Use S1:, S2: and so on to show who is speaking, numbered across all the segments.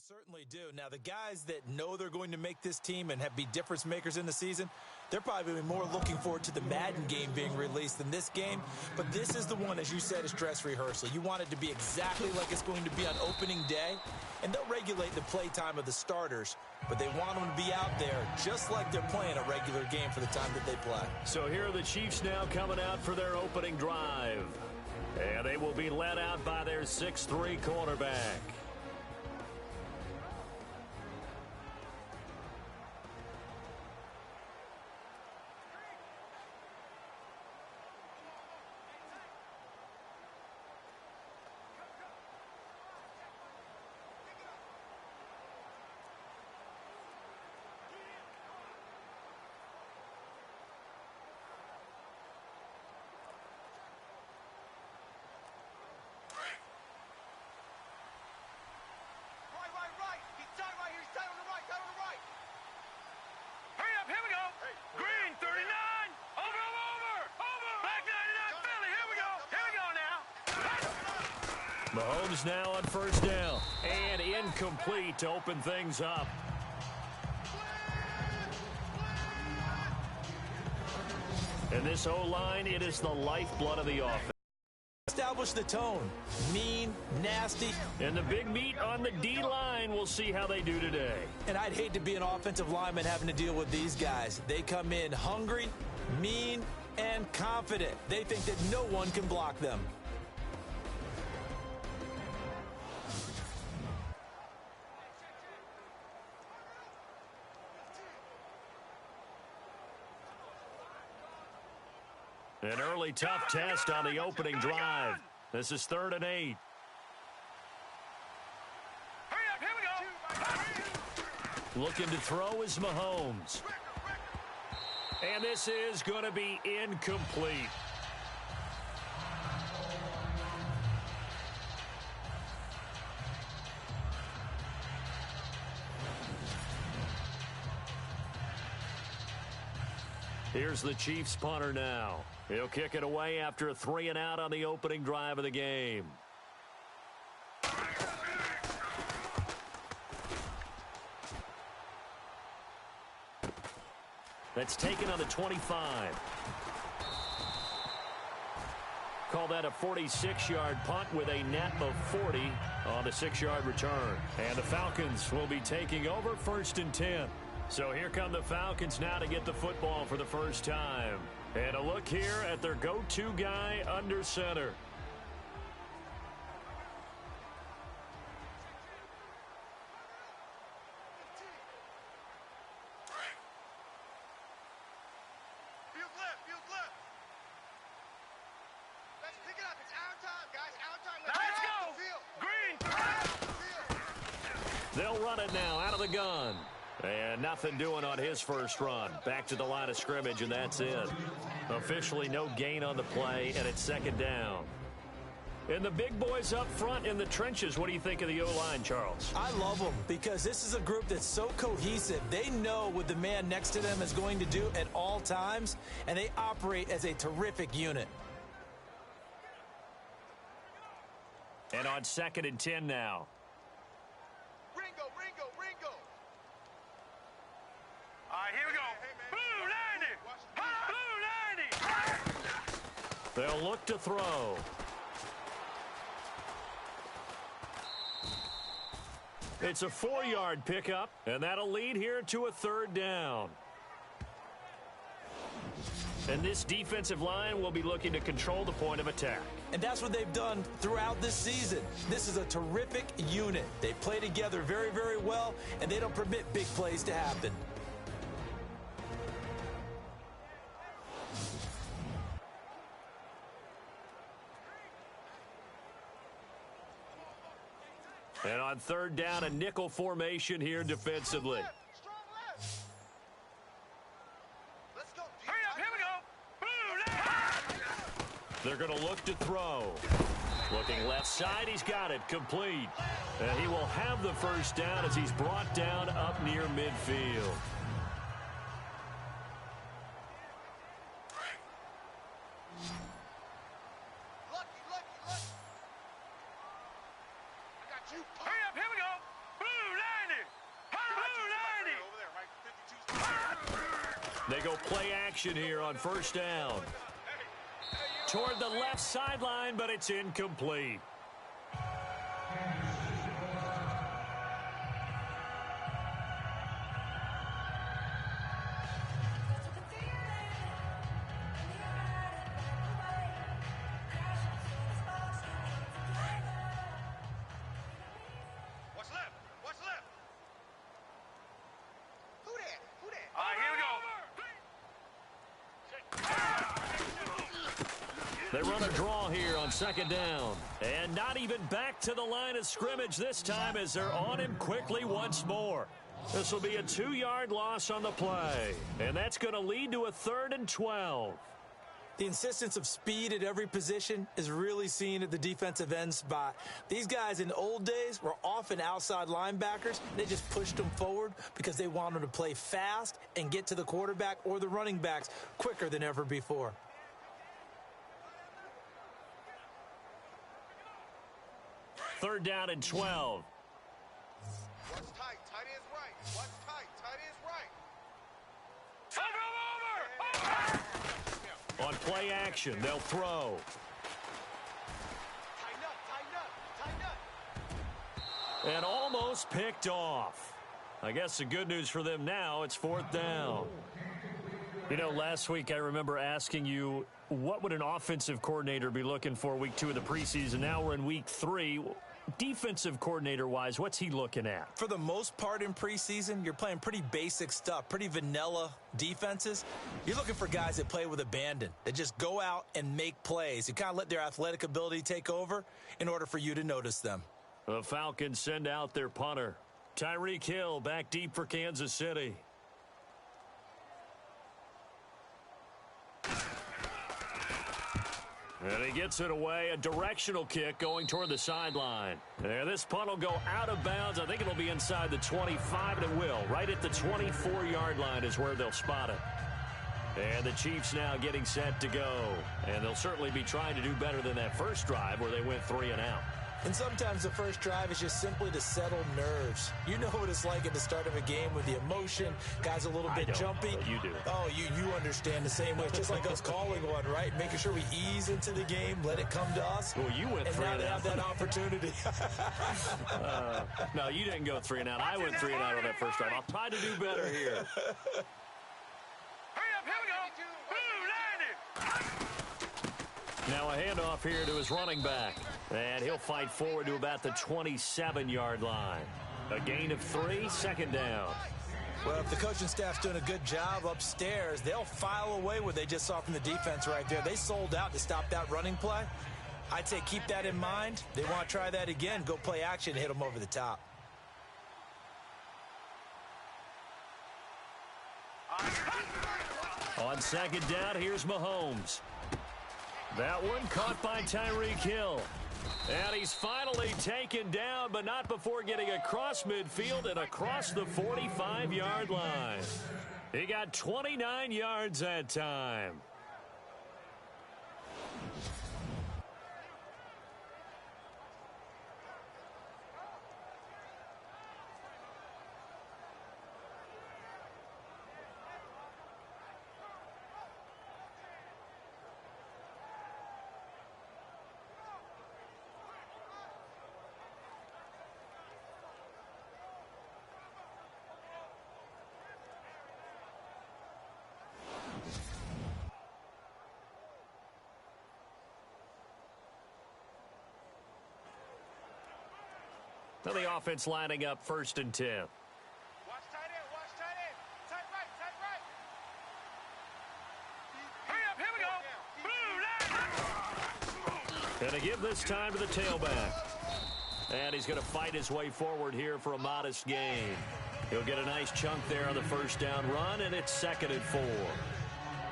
S1: certainly do. Now, the guys that know they're going to make this team and be difference makers in the season, they're probably more looking forward to the Madden game being released than this game. But this is the one, as you said, is dress rehearsal. You want it to be exactly like it's going to be on opening day, and they'll regulate the play time of the starters, but they want them to be out there just like they're playing a regular game for the time that they play.
S2: So here are the Chiefs now coming out for their opening drive. And they will be led out by their 6'3" quarterback. Mahomes now on first down, and incomplete to open things up. And this O-line, it is the lifeblood of the offense.
S1: Establish the tone. Mean, nasty.
S2: And the big meat on the D-line. We'll see how they do today.
S1: And I'd hate to be an offensive lineman having to deal with these guys. They come in hungry, mean, and confident. They think that no one can block them.
S2: An early tough test on the opening drive. This is 3rd and 8.
S3: Hurry up, here we go.
S2: Looking to throw is Mahomes. And this is going to be incomplete. Here's the Chiefs punter now. He'll kick it away after a 3-and-out on the opening drive of the game. That's taken on the 25. Call that a 46-yard punt with a net of 40 on the 6-yard return. And the Falcons will be taking over 1st and 10. So here come the Falcons now to get the football for the first time. And a look here at their go-to guy under center.
S3: Field left, field left. Let's pick it up. It's our time, guys. Our time. Let's go. Green.
S2: They'll run it now out of the gun. And nothing doing on his first run. Back to the line of scrimmage, and that's it. Officially no gain on the play, and it's 2nd down. And the big boys up front in the trenches, what do you think of the O-line, Charles?
S1: I love them because this is a group that's so cohesive. They know what the man next to them is going to do at all times, and they operate as a terrific unit.
S2: And on 2nd and 10 now.
S3: Ringo. All right, here we go. Blue 90.
S2: They'll look to throw. It's a 4-yard pickup, and that'll lead here to a 3rd down. And this defensive line will be looking to control the point of attack.
S1: And that's what they've done throughout this season. This is a terrific unit. They play together very, very well, and they don't permit big plays to happen.
S2: And on 3rd down, a nickel formation here defensively.
S3: Strong left. Let's go. Hurry up, here we go. Blue.
S2: They're going to look to throw. Looking left side, he's got it, complete. And he will have the first down as he's brought down up near midfield.
S3: Hurry up, here we go. Blue
S2: They go play action here on first down. Toward the left sideline, but it's incomplete. They run a draw here on second down. And not even back to the line of scrimmage this time as they're on him quickly once more. This will be a 2-yard loss on the play. And that's going to lead to a 3rd and 12.
S1: The insistence of speed at every position is really seen at the defensive end spot. These guys in the old days were often outside linebackers. They just pushed them forward because they wanted to play fast and get to the quarterback or the running backs quicker than ever before.
S2: Third down and 12.
S3: Watch tight. Tight end's right. Watch tight. Tight end's right. Over.
S2: On play action, they'll throw.
S3: Tighten up. Tighten up. Tighten up.
S2: And almost picked off. I guess the good news for them now, it's 4th down. You know, last week I remember asking you, what would an offensive coordinator be looking for week 2 of the preseason? Now we're in week 3. Defensive coordinator-wise, what's he looking at?
S1: For the most part in preseason, you're playing pretty basic stuff, pretty vanilla defenses. You're looking for guys that play with abandon, that just go out and make plays. You kind of let their athletic ability take over in order for you to notice them.
S2: The Falcons send out their punter. Tyreek Hill back deep for Kansas City. And he gets it away, a directional kick going toward the sideline. And this punt will go out of bounds. I think it'll be inside the 25, and it will. Right at the 24-yard line is where they'll spot it. And the Chiefs now getting set to go. And they'll certainly be trying to do better than that first drive where they went 3 and out.
S1: And sometimes the first drive is just simply to settle nerves. You know what it's like at the start of a game with the emotion. Guys a little bit jumpy.
S2: You do.
S1: Oh, you understand the same way. It's just like us calling one, right? Making sure we ease into the game, let it come to us.
S2: Well, you went 3 and out.
S1: And now they have that opportunity.
S2: No, you didn't go 3 and out. I went 3 and out on that first drive. I'll try to do better here.
S3: Hurry up. Here we go. Blue landed.
S2: Now a handoff here to his running back. And he'll fight forward to about the 27-yard line. A gain of 3, second down.
S1: Well, if the coaching staff's doing a good job upstairs, they'll file away what they just saw from the defense right there. They sold out to stop that running play. I'd say keep that in mind. They want to try that again. Go play action, hit them over the top.
S2: On second down, here's Mahomes. That one caught by Tyreek Hill. And he's finally taken down, but not before getting across midfield and across the 45-yard line. He got 29 yards that time. Now the offense lining up 1st and 10.
S3: Watch tight end. Watch tight end. Tight right. Tight right. Hurry up. Here we go. Blue landed.
S2: And a give this time to the tailback. And he's going to fight his way forward here for a modest gain. He'll get a nice chunk there on the first down run, and it's 2nd and 4.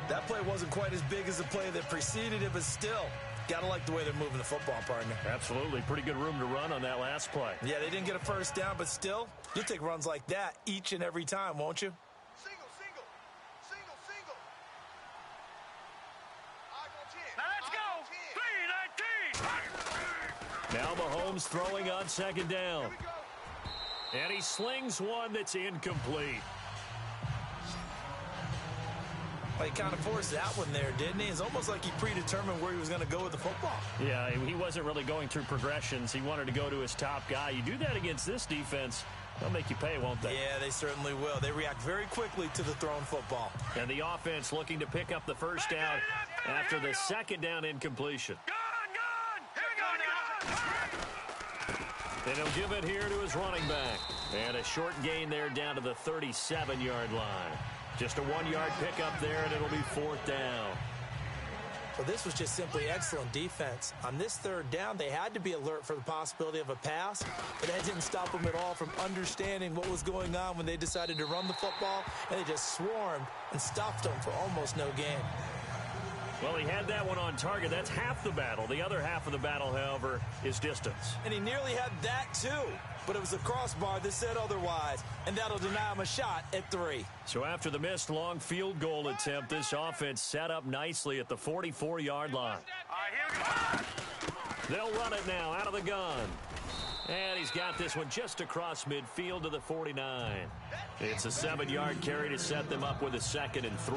S1: That play wasn't quite as big as the play that preceded it, but still, got to like the way they're moving the football, partner.
S2: Absolutely. Pretty good room to run on that last play.
S1: Yeah, they didn't get a first down, but still, you'll take runs like that each and every time, won't you?
S3: Single. I go 10.
S2: Now Mahomes throwing on second down. And he slings one that's incomplete.
S1: Well, he kind of forced that one there, didn't he? It's almost like he predetermined where he was going to go with the football.
S2: Yeah, he wasn't really going through progressions. He wanted to go to his top guy. You do that against this defense, they'll make you pay, won't they?
S1: Yeah, they certainly will. They react very quickly to the thrown football.
S2: And the offense looking to pick up the first down after the second down incompletion. And he'll give it here to his running back. And a short gain there down to the 37-yard line. Just a 1-yard pickup there, and it'll be 4th down.
S1: Well, this was just simply excellent defense. On this 3rd down, they had to be alert for the possibility of a pass, but that didn't stop them at all from understanding what was going on when they decided to run the football, and they just swarmed and stuffed them for almost no gain.
S2: Well, he had that one on target. That's half the battle. The other half of the battle, however, is distance.
S1: And he nearly had that, too. But it was a crossbar that said otherwise, and that'll deny him a shot at 3.
S2: So after the missed long field goal attempt, this offense set up nicely at the 44-yard line. They'll run it now out of the gun. And he's got this one just across midfield to the 49. It's a 7-yard carry to set them up with a 2nd and 3.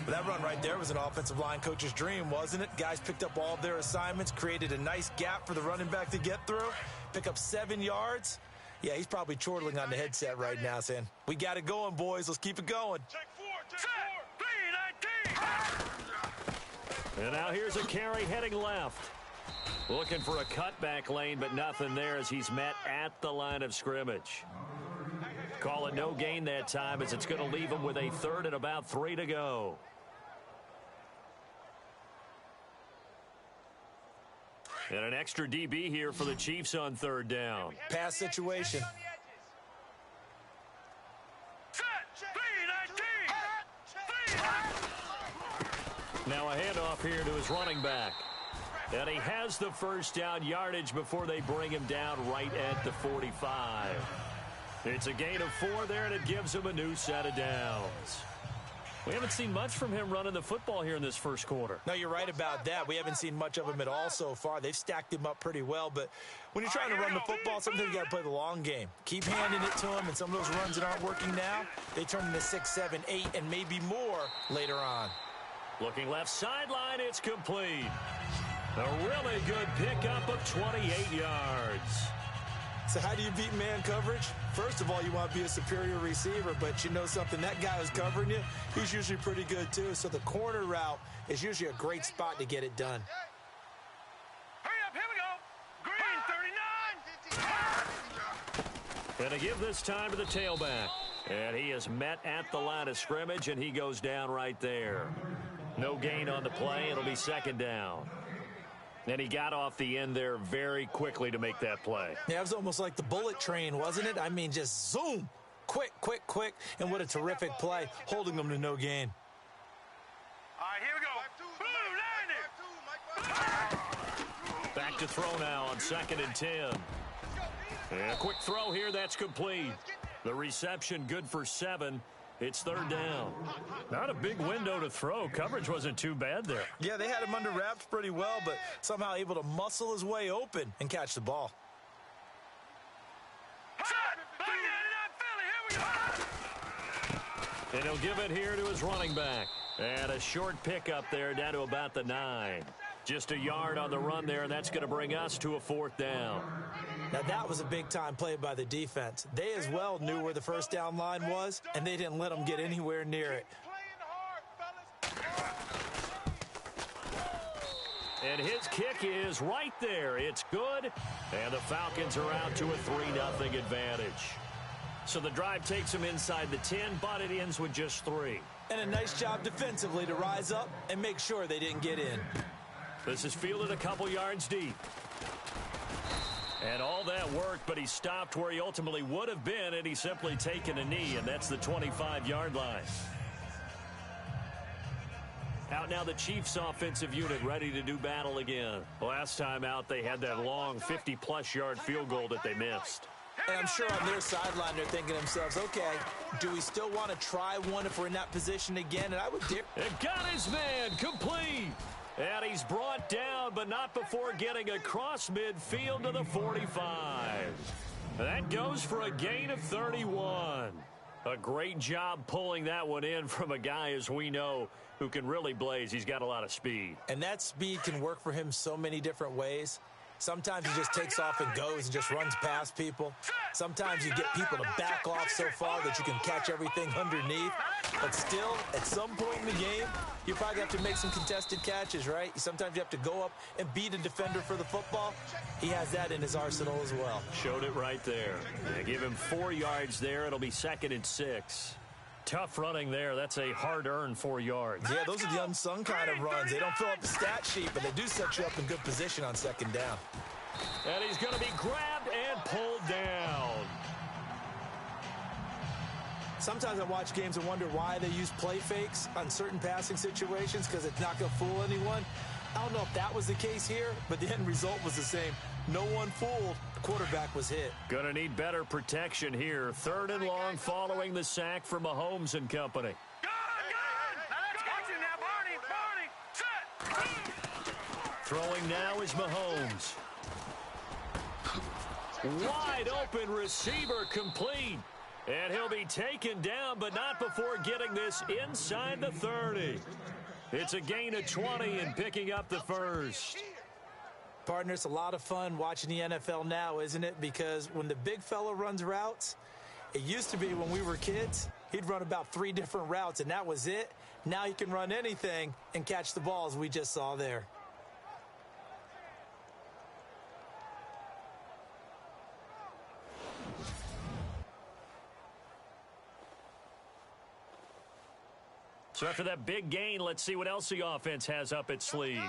S1: But that run right there was an offensive line coach's dream, wasn't it? Guys picked up all of their assignments, created a nice gap for the running back to get through, pick up 7 yards. Yeah, he's probably chortling on the headset right now saying, we got it going, boys. Let's keep it going.
S2: And now here's a carry heading left. Looking for a cutback lane, but nothing there as he's met at the line of scrimmage. Call it no gain that time as it's going to leave him with a 3rd and about 3 to go. And an extra DB here for the Chiefs on 3rd down.
S1: Pass situation.
S2: Now a handoff here to his running back. And he has the first down yardage before they bring him down right at the 45. It's a gain of 4 there, and it gives him a new set of downs. We haven't seen much from him running the football here in this first quarter.
S1: No, you're right about that. We haven't seen much of him at all so far. They've stacked him up pretty well, but when you're trying to run the football, sometimes you got to play the long game. Keep handing it to him, and some of those runs that aren't working now, they turn into 6, 7, 8, and maybe more later on.
S2: Looking left sideline, it's complete. A really good pickup of 28 yards.
S1: So how do you beat man coverage? First of all, you want to be a superior receiver, but you know something, that guy who's covering you, he's usually pretty good too. So the corner route is usually a great spot to get it done.
S3: Hurry up, here we go. Green 39.
S2: Going to give this time to the tailback. And he is met at the line of scrimmage, and he goes down right there. No gain on the play. It'll be 2nd down. And he got off the end there very quickly to make that play.
S1: Yeah, it was almost like the bullet train, wasn't it? I mean, just zoom. Quick, quick, quick. And what a terrific play, holding them to no gain.
S3: All right, here we go.
S2: Back to throw now on 2nd and 10. And a quick throw here, that's complete. The reception good for 7. It's 3rd down. Not a big window to throw. Coverage wasn't too bad there.
S1: Yeah, they had him under wraps pretty well, but somehow able to muscle his way open and catch the ball.
S2: And he'll give it here to his running back. And a short pickup there down to about the 9. Just a yard on the run there, and that's going to bring us to a 4th down.
S1: Now, that was a big-time play by the defense. They as well knew where the first down line was, and they didn't let them get anywhere near it.
S2: And his kick is right there. It's good, and the Falcons are out to a 3-0 advantage. So the drive takes them inside the 10, but it ends with just 3.
S1: And a nice job defensively to rise up and make sure they didn't get in.
S2: This is fielded a couple yards deep. And all that worked, but he stopped where he ultimately would have been, and he's simply taken a knee, and that's the 25-yard line. Out now the Chiefs offensive unit ready to do battle again. Last time out they had that long 50-plus yard field goal that they missed.
S1: And I'm sure on their sideline they're thinking to themselves, okay, do we still want to try one if we're in that position again? And I would dare.
S2: And got his man complete. And he's brought down, but not before getting across midfield to the 45. That goes for a gain of 31. A great job pulling that one in from a guy, as we know, who can really blaze. He's got a lot of speed.
S1: And that speed can work for him so many different ways. Sometimes he just takes off and goes and just runs past people. Sometimes you get people to back off so far that you can catch everything underneath. But still, at some point in the game, you probably have to make some contested catches, right? Sometimes you have to go up and beat a defender for the football. He has that in his arsenal as well.
S2: Showed it right there. Yeah, give him 4 yards there. It'll be 2nd and 6. Tough running there. That's a hard-earned 4 yards.
S1: Yeah, those are the unsung kind of runs. They don't fill up the stat sheet, but they do set you up in good position on 2nd down.
S2: And he's going to be grabbed and pulled down.
S1: Sometimes I watch games and wonder why they use play fakes on certain passing situations, because it's not going to fool anyone. I don't know if that was the case here, but the end result was the same. No one fooled. The quarterback was hit.
S2: Going to need better protection here. 3rd and long following the sack from Mahomes and company. Throwing now is Mahomes. Wide open receiver complete. And he'll be taken down, but not before getting this inside the 30. It's a gain of 20 and picking up the first.
S1: Partner, it's a lot of fun watching the NFL now, isn't it? Because when the big fella runs routes, it used to be when we were kids, he'd run about 3 different routes, and that was it. Now he can run anything and catch the balls we just saw there.
S2: So after that big gain, let's see what else the offense has up its sleeve.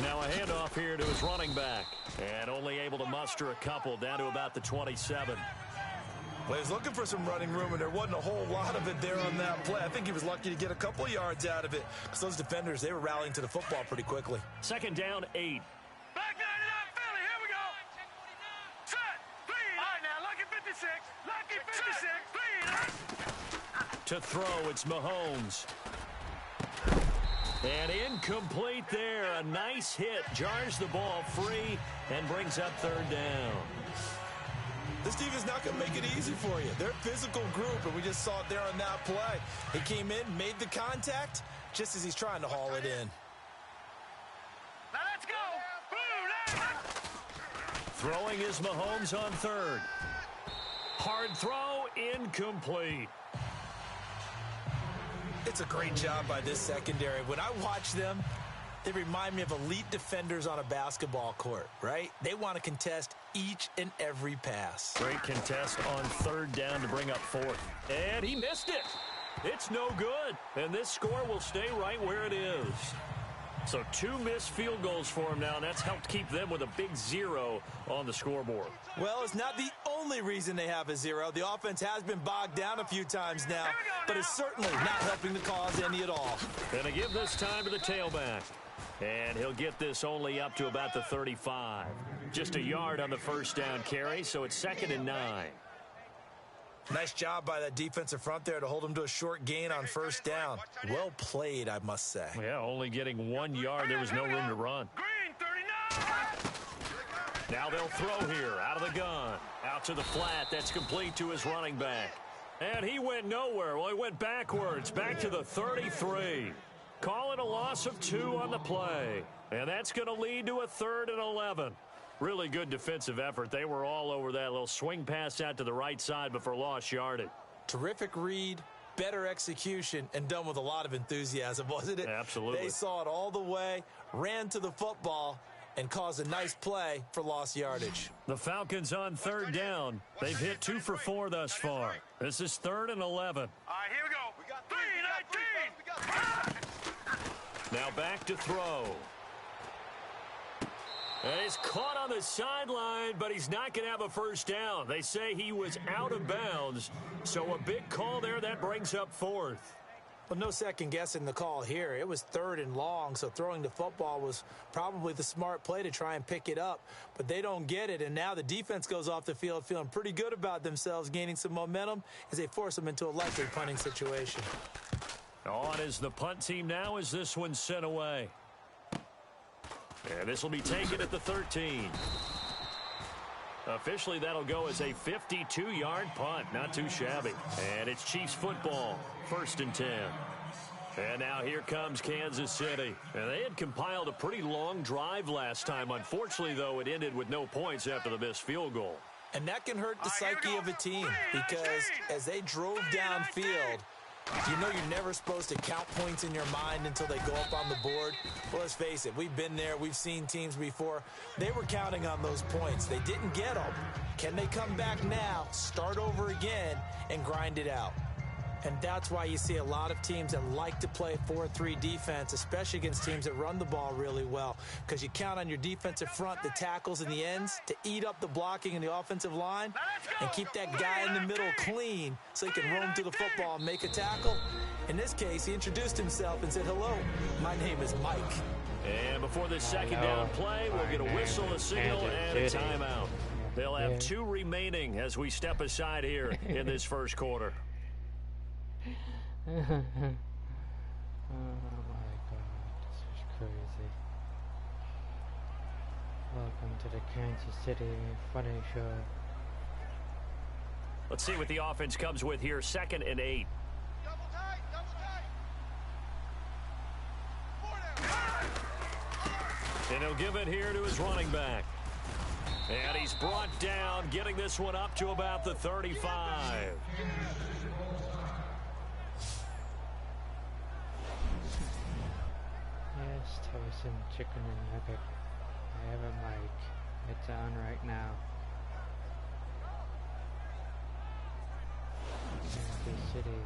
S2: Now a handoff here to his running back. And only able to muster a couple down to about the 27.
S1: Well, he was looking for some running room, and there wasn't a whole lot of it there on that play. I think he was lucky to get a couple yards out of it, because those defenders, they were rallying to the football pretty quickly.
S2: 2nd down, 8.
S3: Back 99, Philly, here we go. Set, please. All right, now, lucky 56. Lucky 56, please.
S2: To throw, it's Mahomes. And incomplete there. A nice hit. Jars the ball free and brings up 3rd down.
S1: This team is not going to make it easy for you. They're a physical group, and we just saw it there on that play. He came in, made the contact, just as he's trying to haul it in.
S3: Now let's go.
S2: Throwing is Mahomes on 3rd. Hard throw, incomplete.
S1: It's a great job by this secondary. When I watch them, they remind me of elite defenders on a basketball court, right? They want to contest each and every pass.
S2: Great contest on 3rd down to bring up 4th. And he missed it. It's no good. And this score will stay right where it is. So 2 missed field goals for him now, and that's helped keep them with a big 0 on the scoreboard.
S1: Well, it's not the only reason they have a 0. The offense has been bogged down a few times now, but it's certainly not helping the cause any at all.
S2: Gonna give this time to the tailback. And he'll get this only up to about the 35. Just a yard on the 1st down carry, so it's 2nd and 9.
S1: Nice job by that defensive front there to hold him to a short gain on 1st down. Well played, I must say.
S2: Yeah, only getting 1 yard. There was no room to run.
S3: Green 39.
S2: Now they'll throw here out of the gun. Out to the flat. That's complete to his running back. And he went nowhere. Well, he went backwards. Back to the 33. Call it a loss of 2 on the play. And that's going to lead to a 3rd and 11. Really good defensive effort. They were all over that little swing pass out to the right side before lost yardage.
S1: Terrific read, better execution, and done with a lot of enthusiasm, wasn't it?
S2: Absolutely.
S1: They saw it all the way, ran to the football, and caused a nice play for lost yardage.
S2: The Falcons on 3rd down. They've hit 2 for 4 thus far. This is 3rd and 11.
S3: All right, here we go. 3-19.
S2: Now back to throw. And he's caught on the sideline, but he's not going to have a 1st down. They say he was out of bounds, so a big call there that brings up 4th.
S1: Well, no second guessing the call here. It was 3rd and long, so throwing the football was probably the smart play to try and pick it up. But they don't get it, and now the defense goes off the field feeling pretty good about themselves, gaining some momentum as they force them into a likely punting situation.
S2: On is the punt team now as this one's sent away. And this will be taken at the 13. Officially, that'll go as a 52-yard punt. Not too shabby. And it's Chiefs football, 1st and 10. And now here comes Kansas City. And they had compiled a pretty long drive last time. Unfortunately, though, it ended with no points after the missed field goal.
S1: And that can hurt the psyche of a team because as they drove downfield, you know you're never supposed to count points in your mind until they go up on the board. Well, let's face it, we've been there. We've seen teams before. They were counting on those points. They didn't get them. Can they come back now, start over again, and grind it out? And that's why you see a lot of teams that like to play 4-3 defense, especially against teams that run the ball really well, because you count on your defensive front, the tackles and the ends, to eat up the blocking in the offensive line and keep that guy in the middle clean so he can roam to the football and make a tackle. In this case, he introduced himself and said, "Hello, my name is Mike."
S2: And before this second down play, we'll get a whistle, a signal, and a timeout. They'll have 2 remaining as we step aside here in this first quarter.
S4: Oh my God, this is crazy. Welcome to the Kansas City Funny Show.
S2: Let's see what the offense comes with here. 2nd and 8.
S3: Double tight, double tight.
S2: And he'll give it here to his running back. And he's brought down, getting this one up to about the 35.
S4: Yes, Tyson Chicken and Nugget. I have a mic. It's on right now. Kansas City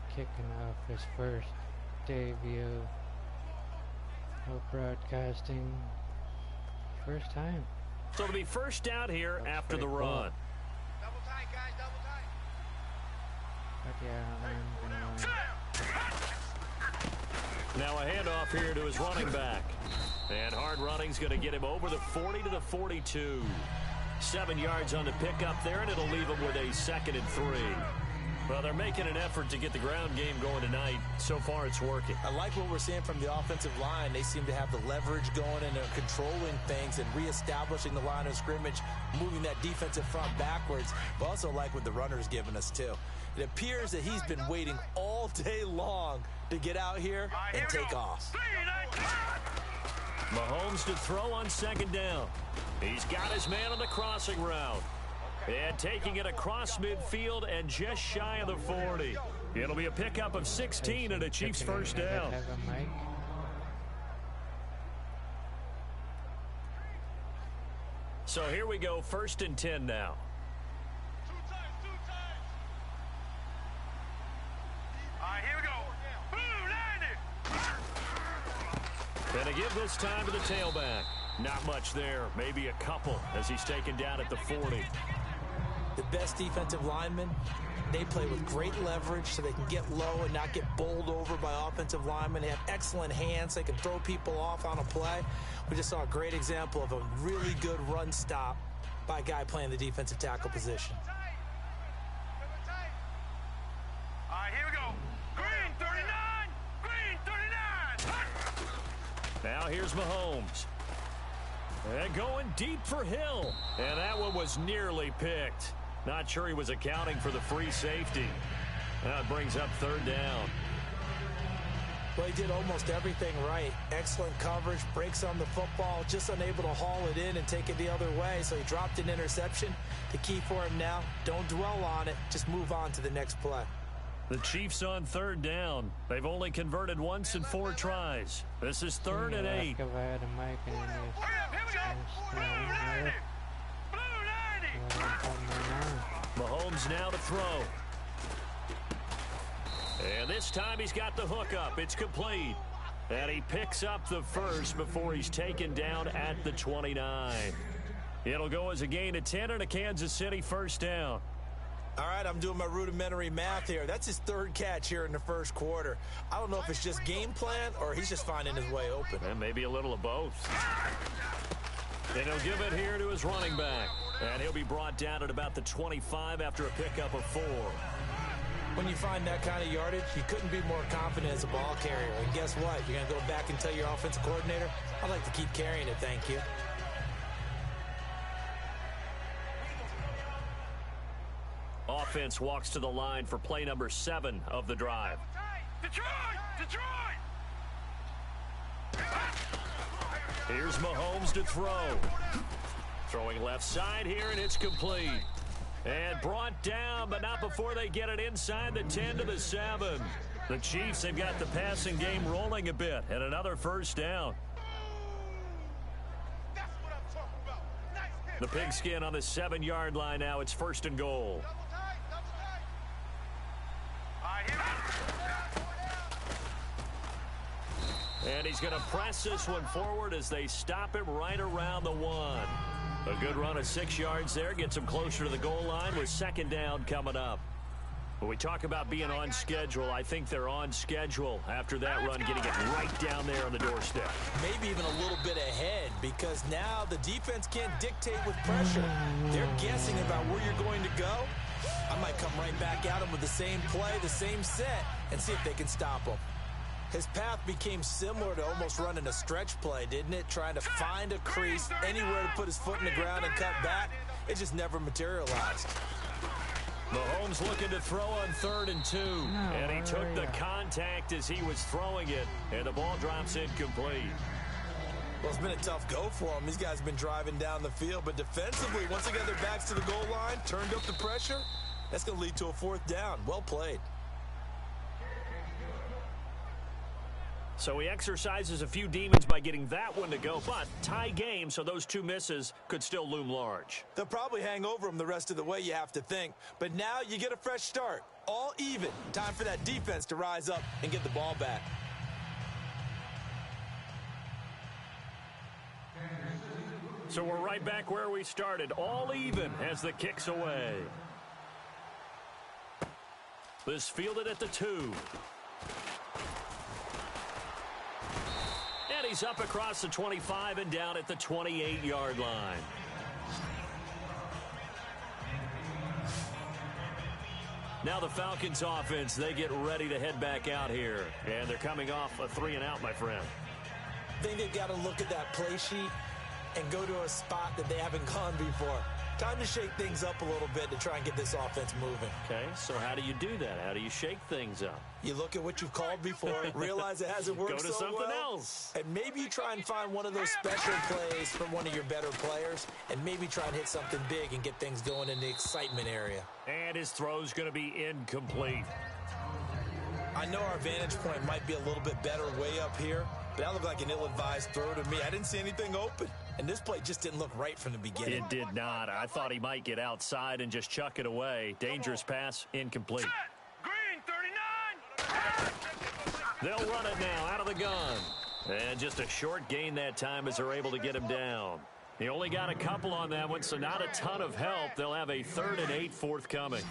S4: kicking off his first debut of broadcasting. First time.
S2: So it'll be first down here after the run.
S3: Double tight, guys, double tight.
S4: But yeah,
S2: Now a handoff here to his running back. And hard running's going to get him over the 40 to the 42. 7 yards on the pickup there, and it'll leave him with a 2nd and 3. Well, they're making an effort to get the ground game going tonight. So far, it's working.
S1: I like what we're seeing from the offensive line. They seem to have the leverage going, and they're controlling things and reestablishing the line of scrimmage, moving that defensive front backwards. But also like what the runner's giving us, too. It appears that he's been waiting all day long to get out here and take off.
S2: Mahomes to throw on 2nd down. He's got his man on the crossing route. And taking it across midfield and just shy of the 40. It'll be a pickup of 16 and a Chiefs first down.
S4: have a mic.
S2: So here we go, 1st and 10 now.
S3: Two times. All right, here we go. Blue 90.
S2: And to give this time to the tailback. Not much there, maybe a couple as he's taken down at the 40.
S1: The best defensive linemen, they play with great leverage so they can get low and not get bowled over by offensive linemen. They have excellent hands. They can throw people off on a play. We just saw a great example of a really good run stop by a guy playing the defensive tackle position.
S3: All right, here we go. Green 39. Green 39.
S2: Now here's Mahomes. And going deep for Hill. And that one was nearly picked. Not sure he was accounting for the free safety. That brings up 3rd down.
S1: Well, he did almost everything right. Excellent coverage, breaks on the football, just unable to haul it in and take it the other way. So he dropped an interception. The key for him now, don't dwell on it. Just move on to the next play.
S2: The Chiefs on 3rd down. They've only converted once in 4 tries. This is 3rd and 8.
S4: If I had a mic and
S3: Here we go. Blue 90. Blue 90.
S2: Mahomes now to throw. And this time he's got the hook up. It's complete. And he picks up the first before he's taken down at the 29. It'll go as a gain of 10 and a Kansas City first down.
S1: All right, I'm doing my rudimentary math here. That's his 3rd catch here in the first quarter. I don't know if it's just game plan or he's just finding his way open.
S2: And maybe a little of both. And he'll give it here to his running back. And he'll be brought down at about the 25 after a pickup of 4.
S1: When you find that kind of yardage, you couldn't be more confident as a ball carrier. And guess what? You're going to go back and tell your offensive coordinator, I'd like to keep carrying it, thank you.
S2: Offense walks to the line for play number 7 of the drive.
S3: Detroit!
S2: Here's Mahomes to throw. Throwing left side here, and it's complete. And brought down, but not before they get it inside the 10 to the 7. The Chiefs, they've got the passing game rolling a bit, and another first down.
S3: That's what I'm talking about. Nice hit.
S2: The pigskin on the 7-yard line now. It's first and goal.
S3: Double tight. All right, here we go.
S2: And he's going to press this one forward as they stop him right around the 1. A good run of 6 yards there. Gets him closer to the goal line with second down coming up. When we talk about being on schedule, I think they're on schedule after that run, getting it right down there on the doorstep.
S1: Maybe even a little bit ahead, because now the defense can't dictate with pressure. They're guessing about where you're going to go. I might come right back at them with the same play, the same set, and see if they can stop them. His path became similar to almost running a stretch play, didn't it? Trying to find a crease, anywhere to put his foot in the ground and cut back. It just never materialized.
S2: Mahomes looking to throw on 3rd and 2. And he took the contact as he was throwing it, and the ball drops incomplete.
S1: Well, it's been a tough go for him. These guys have been driving down the field, but defensively, once they got their backs to the goal line, turned up the pressure, that's going to lead to a 4th down. Well played.
S2: So he exercises a few demons by getting that one to go, but tie game, so those 2 misses could still loom large.
S1: They'll probably hang over him the rest of the way, you have to think. But now you get a fresh start. All even. Time for that defense to rise up and get the ball back.
S2: So we're right back where we started. All even as the kick's away. This fielded at the 2. And he's up across the 25 and down at the 28-yard line. Now the Falcons offense, they get ready to head back out here. And they're coming off a 3-and-out, my friend.
S1: I think they've got to look at that play sheet and go to a spot that they haven't gone before. Time to shake things up a little bit to try and get this offense moving.
S2: Okay, so how do you do that? How do you shake things up?
S1: You look at what you've called before, realize it hasn't worked so well.
S2: Go to something else.
S1: And maybe you try and find one of those special plays from one of your better players, and maybe try and hit something big and get things going in the excitement area.
S2: And his throw's going to be incomplete.
S1: I know our vantage point might be a little bit better way up here, but that looked like an ill-advised throw to me. I didn't see anything open, and this play just didn't look right from the beginning.
S2: It did not. I thought he might get outside and just chuck it away. Dangerous pass, incomplete.
S3: Green, 39.
S2: They'll run it now out of the gun. And just a short gain that time as they're able to get him down. He only got a couple on that one, so not a ton of help. They'll have a 3rd and 8 forthcoming.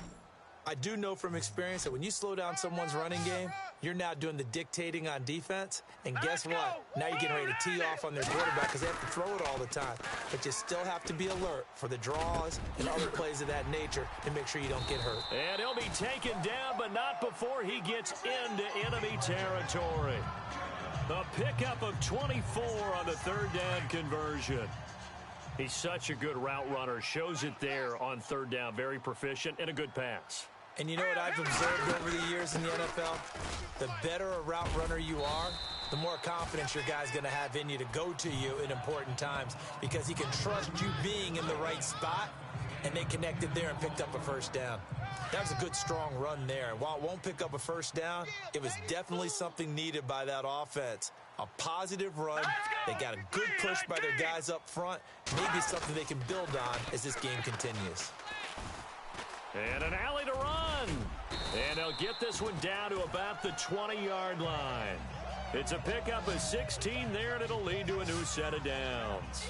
S1: I do know from experience that when you slow down someone's running game, you're now doing the dictating on defense. And guess what? Now you're getting ready to tee off on their quarterback because they have to throw it all the time. But you still have to be alert for the draws and other plays of that nature to make sure you don't get hurt.
S2: And he'll be taken down, but not before he gets into enemy territory. A pickup of 24 on the 3rd down conversion. He's such a good route runner. Shows it there on 3rd down. Very proficient and a good pass.
S1: And you know what I've observed over the years in the NFL? The better a route runner you are, the more confidence your guy's going to have in you to go to you in important times because he can trust you being in the right spot, and they connected there and picked up a 1st down. That was a good, strong run there. And while it won't pick up a 1st down, it was definitely something needed by that offense. A positive run. They got a good push by their guys up front. Maybe something they can build on as this game continues.
S2: And an alley to run. And they'll get this one down to about the 20-yard line. It's a pickup of 16 there, and it'll lead to a new set of downs.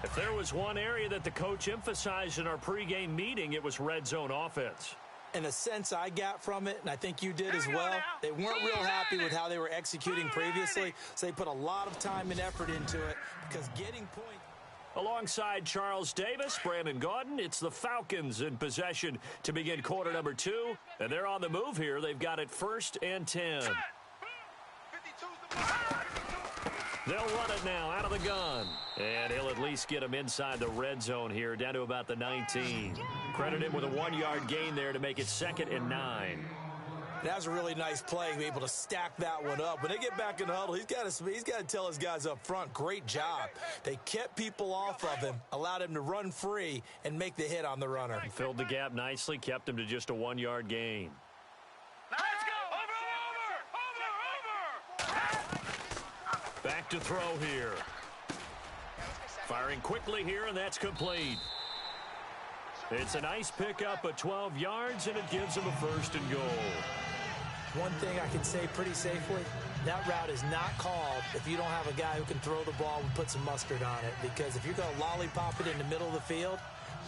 S2: If there was one area that the coach emphasized in our pregame meeting, it was red zone offense.
S1: And the sense I got from it, and I think you did as well, they weren't real happy with how they were executing previously, so they put a lot of time and effort into it because getting points.
S2: Alongside Charles Davis, Brandon Gaudin, it's the Falcons in possession to begin quarter number 2. And they're on the move here. They've got it 1st and 10. They'll run it now out of the gun. And he'll at least get him inside the red zone here, down to about the 19. Credit him with a 1-yard gain there to make it 2nd and 9.
S1: That was a really nice play, be able to stack that one up. When they get back in the huddle, he's got to tell his guys up front, great job. They kept people off of him, allowed him to run free and make the hit on the runner.
S2: Filled the gap nicely, kept him to just a 1-yard gain.
S3: Let's go! Over!
S2: Back to throw here. Firing quickly here, and that's complete. It's a nice pickup of 12 yards, and it gives him a 1st and goal.
S1: One thing I can say pretty safely, that route is not called if you don't have a guy who can throw the ball and put some mustard on it. Because if you're going to lollipop it in the middle of the field,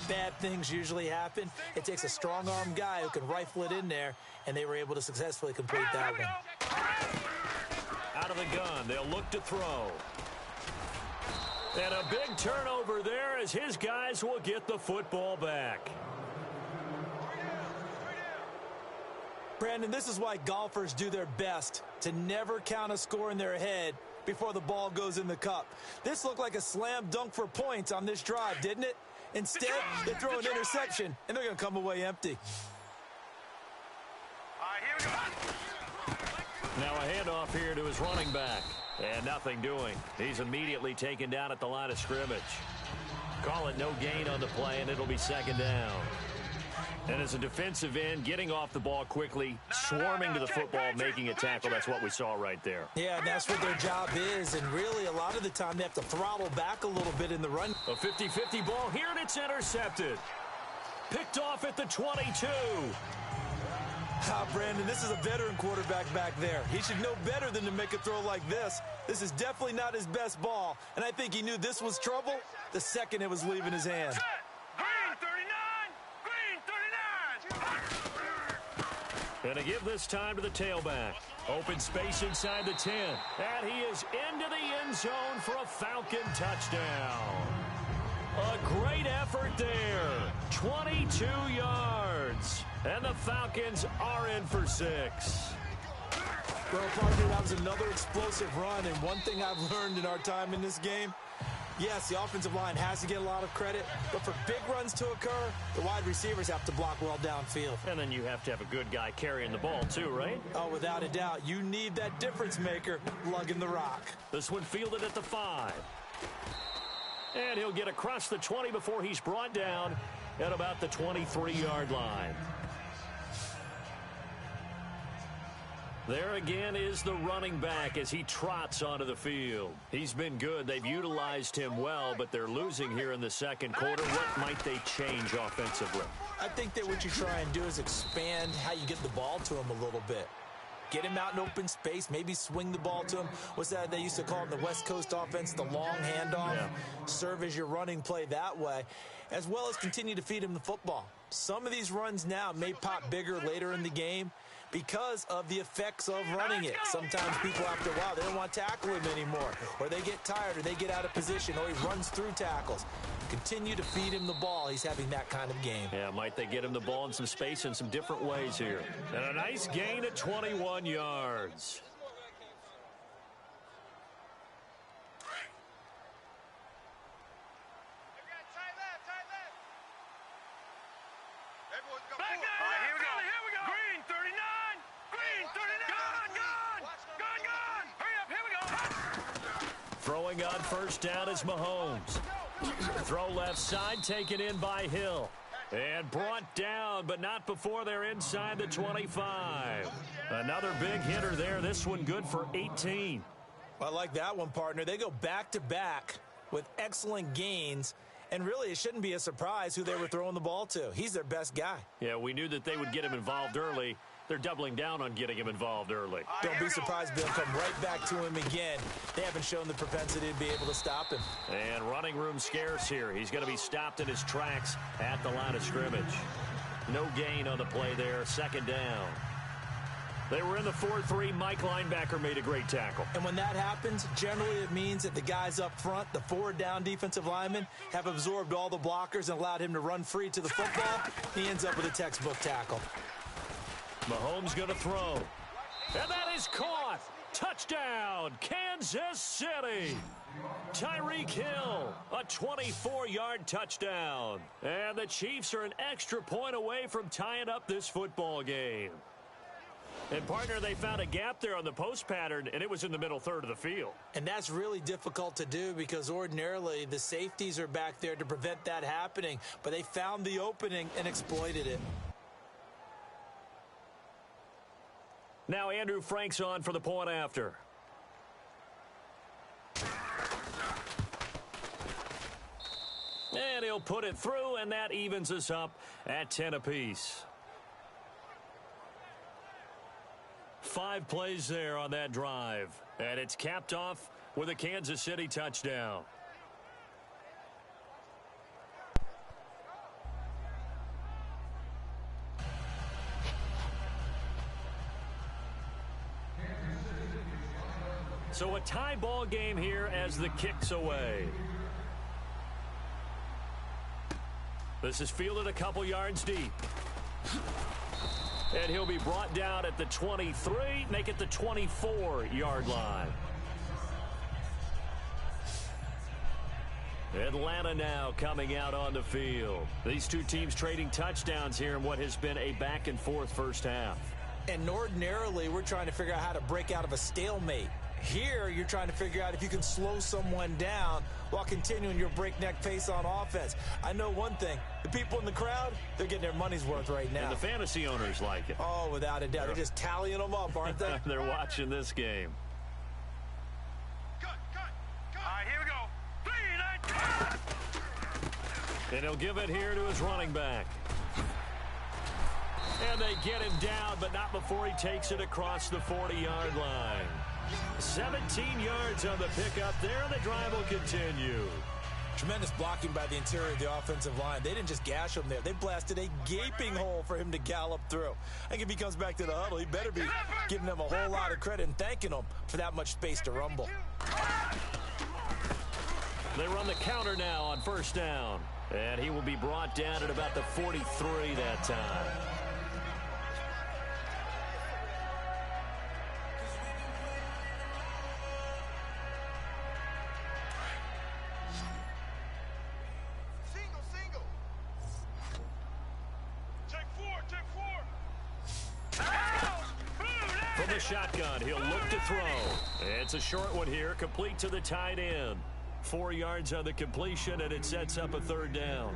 S1: bad things usually happen. It takes a strong-arm guy who can rifle it in there, and they were able to successfully complete that one.
S2: Out of the gun, they'll look to throw. And a big turnover there as his guys will get the football back.
S1: Brandon, this is why golfers do their best to never count a score in their head before the ball goes in the cup. This looked like a slam dunk for points on this drive, didn't it? Instead, they throw an interception, and they're going to come away empty.
S3: All right, here we go.
S2: Now a handoff here to his running back. And nothing doing. He's immediately taken down at the line of scrimmage. Call it no gain on the play, and it'll be 2nd down. And as a defensive end, getting off the ball quickly, swarming to the football, making a tackle, that's what we saw right there.
S1: Yeah, and that's what their job is. And really, a lot of the time, they have to throttle back a little bit in the run.
S2: A 50-50 ball here, and it's intercepted. Picked off at the 22.
S1: Brandon, this is a veteran quarterback back there. He should know better than to make a throw like this. This is definitely not his best ball, and I think he knew this was trouble the second it was leaving his hand.
S3: Green 39! Green 39!
S2: And to give this time to the tailback. Open space inside the 10. And he is into the end zone for a Falcon touchdown. A great effort there. 22 yards. And the Falcons are in for 6.
S1: Well, partner, that was another explosive run, and one thing I've learned in our time in this game, yes, the offensive line has to get a lot of credit, but for big runs to occur, the wide receivers have to block well downfield.
S2: And then you have to have a good guy carrying the ball too, right?
S1: Oh, without a doubt. You need that difference maker lugging the rock.
S2: This one fielded at the 5. And he'll get across the 20 before he's brought down at about the 23-yard line. There again is the running back as he trots onto the field. He's been good. They've utilized him well, but they're losing here in the second quarter. What might they change offensively?
S1: I think that what you try and do is expand how you get the ball to him a little bit. Get him out in open space, maybe swing the ball to him. What's that they used to call in the West Coast offense, the long handoff? Yeah. Serve as your running play that way, as well as continue to feed him the football. Some of these runs now may pop bigger later in the game because of the effects of running it. Sometimes people, after a while, they don't want to tackle him anymore, or they get tired, or they get out of position, or he runs through tackles. Continue to feed him the ball. He's having that kind of game.
S2: Yeah, might they get him the ball in some space in some different ways here. And a nice gain at 21 yards. Throwing on first down is Mahomes. Throw left side, taken in by Hill. And brought down, but not before they're inside the 25. Another big hitter there. This one good for 18.
S1: I like that one, partner. They go back-to-back with excellent gains. And really, it shouldn't be a surprise who they were throwing the ball to. He's their best guy.
S2: Yeah, we knew that they would get him involved early. They're doubling down on getting him involved early.
S1: Don't be surprised they'll come right back to him again. They haven't shown the propensity to be able to stop him.
S2: And running room scarce here. He's going to be stopped in his tracks at the line of scrimmage. No gain on the play there. Second down. They were in the 4-3. Mike linebacker made a great tackle.
S1: And when that happens, generally it means that the guys up front, the forward down defensive linemen, have absorbed all the blockers and allowed him to run free to the football. He ends up with a textbook tackle.
S2: Mahomes going to throw. And that is caught. Touchdown, Kansas City. Tyreek Hill, a 24-yard touchdown. And the Chiefs are an extra point away from tying up this football game. And, partner, they found a gap there on the post pattern, and it was in the middle third of the field.
S1: And that's really difficult to do because ordinarily the safeties are back there to prevent that happening. But they found the opening and exploited it.
S2: Now Andrew Frank's on for the point after. And he'll put it through, and that evens us up at 10 apiece. 5 plays there on that drive. And it's capped off with a Kansas City touchdown. So a tie ball game here as the kick's away. This is fielded a couple yards deep. And he'll be brought down at the 23, make it the 24-yard line. Atlanta now coming out on the field. These two teams trading touchdowns here in what has been a back-and-forth first half.
S1: And ordinarily, we're trying to figure out how to break out of a stalemate. Here, you're trying to figure out if you can slow someone down while continuing your breakneck pace on offense. I know one thing. The people in the crowd, they're getting their money's worth right now.
S2: And the fantasy owners like it.
S1: Oh, without a doubt. They're just tallying them up, aren't they?
S2: They're watching this game.
S3: Cut. All right, here we go. 3, 9,
S2: And he'll give it here to his running back. And they get him down, but not before he takes it across the 40-yard line. 17 yards on the pickup there, and the drive will continue.
S1: Tremendous blocking by the interior of the offensive line. They didn't just gash him there. They blasted a gaping hole for him to gallop through. I think if he comes back to the huddle, he better be giving them a whole lot of credit and thanking them for that much space to rumble.
S2: They run the counter now on first down. And he will be brought down at about the 43 that time. From the shotgun, he'll look to throw. It's a short one here, complete to the tight end. 4 yards on the completion, and it sets up a third down.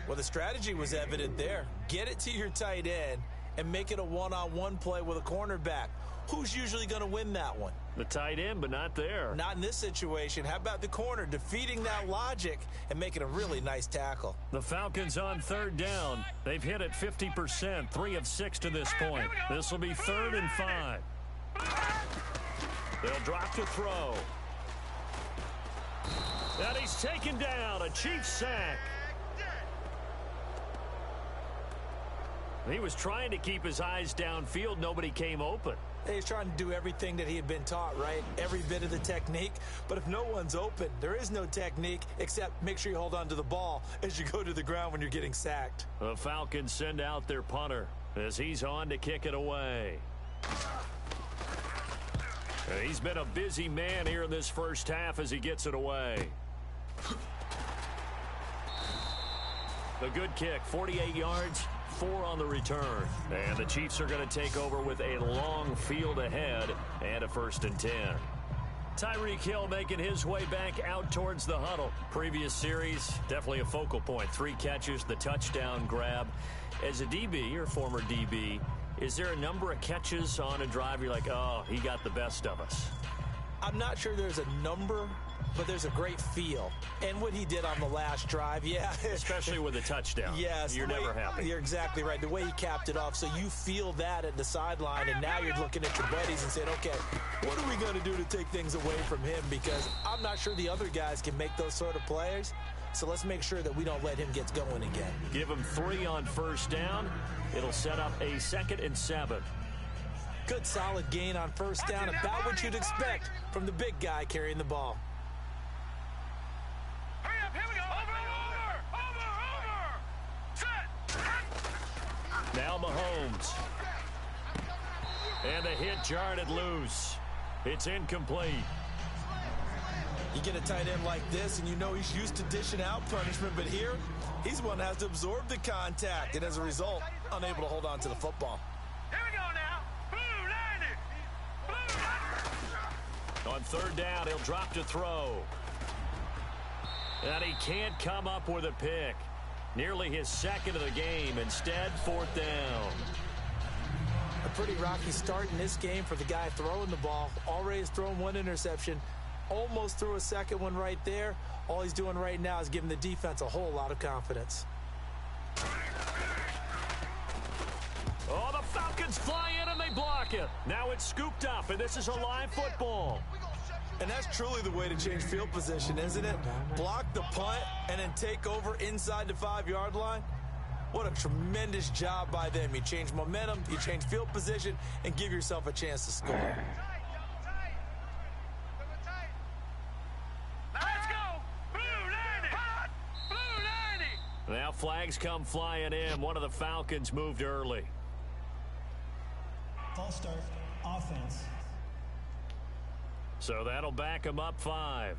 S1: Well, the strategy was evident there. Get it to your tight end and make it a one-on-one play with a cornerback. Who's usually going to win that one?
S2: The tight end, but not there.
S1: Not in this situation. How about the corner defeating that logic and making a really nice tackle?
S2: The Falcons on third down. They've hit it 50%, 3 of 6 to this point. This will be 3rd and 5. They'll drop to throw. And he's taken down, a Chiefs sack. He was trying to keep his eyes downfield. Nobody came open.
S1: He's trying to do everything that he had been taught, right? Every bit of the technique. But if no one's open, there is no technique except make sure you hold on to the ball as you go to the ground when you're getting sacked.
S2: The Falcons send out their punter as he's on to kick it away. And he's been a busy man here in this first half as he gets it away. The good kick, 48 yards. 4 on the return. And the Chiefs are going to take over with a long field ahead and a 1st and 10. Tyreek Hill making his way back out towards the huddle. Previous series, definitely a focal point. 3 catches, the touchdown grab. As a DB, or former DB, is there a number of catches on a drive you're like, oh, he got the best of us?
S1: I'm not sure there's a number, but there's a great feel. And what he did on the last drive, yeah.
S2: Especially with a touchdown.
S1: Yes.
S2: You're never happy.
S1: You're exactly right. The way he capped it off, so you feel that at the sideline, and now you're looking at your buddies and saying, okay, what are we going to do to take things away from him? Because I'm not sure the other guys can make those sort of plays. So let's make sure that we don't let him get going again.
S2: Give him 3 on first down. It'll set up a 2nd and 7.
S1: Good solid gain on first down, about what you'd expect from the big guy carrying the ball.
S3: Hurry up, here we go. Over. Set.
S2: Now Mahomes. And the hit jarred it loose. It's incomplete.
S1: You get a tight end like this, and you know he's used to dishing out punishment, but here, he's one that has to absorb the contact, and as a result, unable to hold on to the football.
S3: Here we go now. Blue 90.
S2: On third down, he'll drop to throw. And he can't come up with a pick. Nearly his second of the game. Instead, fourth down.
S1: A pretty rocky start in this game for the guy throwing the ball. Already has thrown one interception. Almost threw a second one right there. All he's doing right now is giving the defense a whole lot of confidence.
S2: Oh, the Falcons fly in and they block it. Now it's scooped up, and this is a live football.
S1: And that's truly the way to change field position, isn't it? Block the punt and then take over inside the 5-yard line. What a tremendous job by them. You change momentum, you change field position, and give yourself a chance to score.
S3: Let's go. Blue 90. Blue 90.
S2: Now flags come flying in. One of the Falcons moved early.
S5: False start, offense.
S2: So that'll back them up 5.